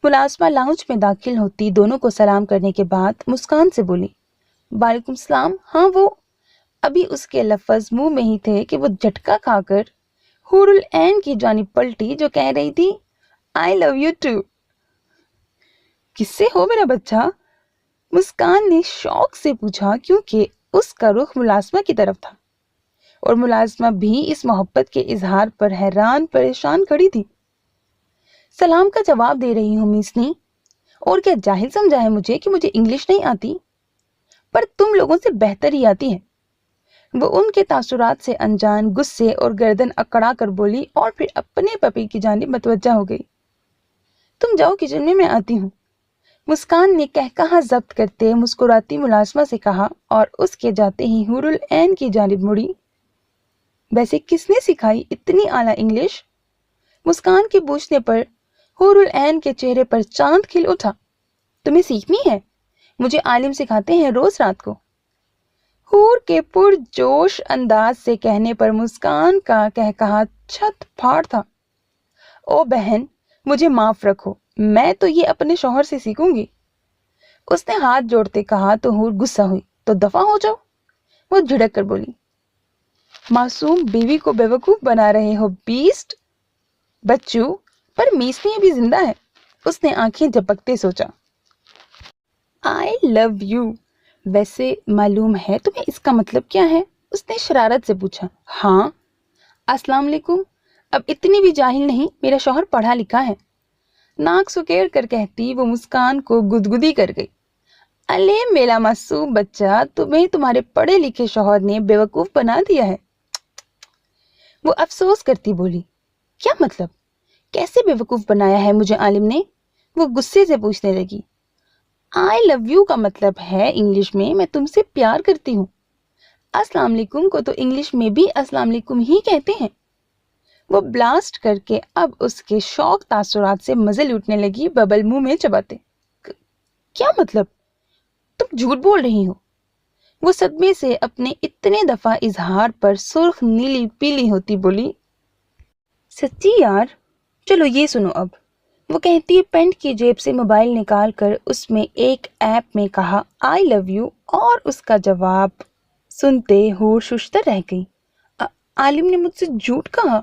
ملازمہ لاؤنج میں داخل ہوتی دونوں کو سلام کرنے کے بعد مسکان سے بولی۔ وعلیکم السلام۔ ہاں، وہ ابھی اس کے لفظ منہ میں ہی تھے کہ وہ جھٹکا کھا کر حور العین کی جانب پلٹی جو کہہ رہی تھی I love you too۔ کس سے ہو میرا بچہ؟ مسکان نے شوق سے پوچھا، کیونکہ اس کا رخ ملازمہ کی طرف تھا اور ملازمہ بھی اس محبت کے اظہار پر حیران پریشان کھڑی تھی۔ سلام کا جواب دے رہی ہوں میسنی، اور کیا جاہل سمجھا ہے مجھے کہ مجھے انگلش نہیں آتی؟ پر تم لوگوں سے بہتر ہی آتی ہے۔ وہ ان کے تاثرات سے انجان غصے اور گردن اکڑا کر بولی اور پھر اپنے پپی کی جانب متوجہ ہو گئی۔ تم جاؤ کچن میں آتی ہوں، مسکان نے کہا ضبط کرتے مسکراتی ملازمہ سے کہا اور اس کے جاتے ہی حور العین کی جانب مڑی۔ ویسے کس نے سکھائی اتنی اعلیٰ انگلش؟ مسکان کے پوچھنے پر حور العین کے چہرے پر چاند کھل اٹھا۔ تمہیں سیکھنی ہے؟ مجھے عالم سکھاتے ہیں روز رات کو۔ حور کے پرجوش انداز سے کہنے پر مسکان کا کہا چھت پھاڑ تھا۔ او بہن، مجھے معاف رکھو، میں تو یہ اپنے شوہر سے سیکھوں گی۔ اس نے ہاتھ جوڑتے کہا تو حور غصہ ہوئی۔ تو دفع ہو جاؤ، وہ جھڑک کر بولی۔ معصوم بیوی کو بیوقوف بنا رہے ہو بیسٹ بچو، پر میسنی ابھی زندہ ہے، اس نے آنکھیں جھپکتے سوچا۔ I love you، ویسے معلوم ہے تمہیں اس کا مطلب کیا ہے؟ اس نے شرارت سے پوچھا۔ ہاں، السلام علیکم، اب اتنی بھی جاہل نہیں، میرا شوہر پڑھا لکھا ہے، ناک سکیڑ کر کہتی وہ مسکان کو گدگدی کر گئی۔ الے میرا معصوم بچہ، تمہیں تمہارے پڑھے لکھے شوہر نے بیوقوف بنا دیا ہے، وہ افسوس کرتی بولی۔ کیا مطلب؟ کیسے بیوقوف بنایا ہے مجھے عالم نے؟ وہ غصے سے پوچھنے لگی۔ I love you کا مطلب ہے انگلش میں تم سے پیار کرتی ہوں۔ السلام علیکم کو تو انگلش میں بھی السلام علیکم ہی کہتے ہیں۔ وہ بلاسٹ کر کے اب اس کے شوق تاثرات سے مزے لوٹنے لگی، ببل منہ میں چباتے۔ کیا مطلب؟ تم جھوٹ بول رہی ہو۔ وہ صدمے سے اپنے اتنے دفعہ اظہار پر سرخ نیلی پیلی ہوتی بولی۔ سچی یار؟ چلو یہ سنو اب، وہ کہتی پینٹ کی جیب سے موبائل نکال کر اس میں ایک ایپ میں کہا I love you، اور اس کا جواب سنتے حور ششتر رہ گئی۔ عالم نے مجھ سے جھوٹ کہا،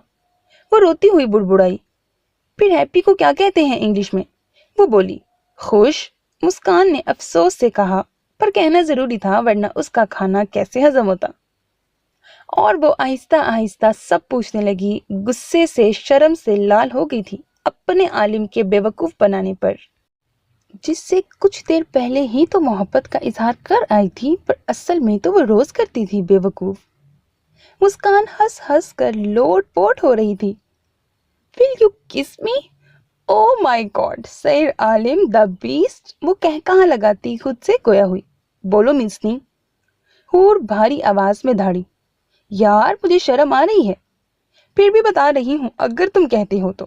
وہ روتی ہوئی بڑبڑائی۔ پھر ہیپی کو کیا کہتے ہیں انگلش میں؟ وہ بولی۔ خوش، مسکان نے افسوس سے کہا، پر کہنا ضروری تھا ورنہ اس کا کھانا کیسے ہضم ہوتا۔ اور وہ آہستہ آہستہ سب پوچھنے لگی، غصے سے شرم سے لال ہو گئی تھی اپنے عالم کے بیوقوف بنانے پر، جس سے کچھ دیر پہلے ہی تو محبت کا اظہار کر آئی تھی، پر اصل میں تو وہ روز کرتی تھی بیوقوف۔ مسکان ہنس ہنس کر لوٹ پوٹ ہو رہی تھی۔ Will you kiss me؟ Oh my God، سیر عالم دا بیسٹ، وہ کہا لگاتی خود سے گویا ہوئی۔ بولو میسنی، حور بھاری آواز میں دھاڑی۔ یار مجھے شرم آ رہی ہے، پھر بھی بتا رہی ہوں اگر تم کہتے ہو تو۔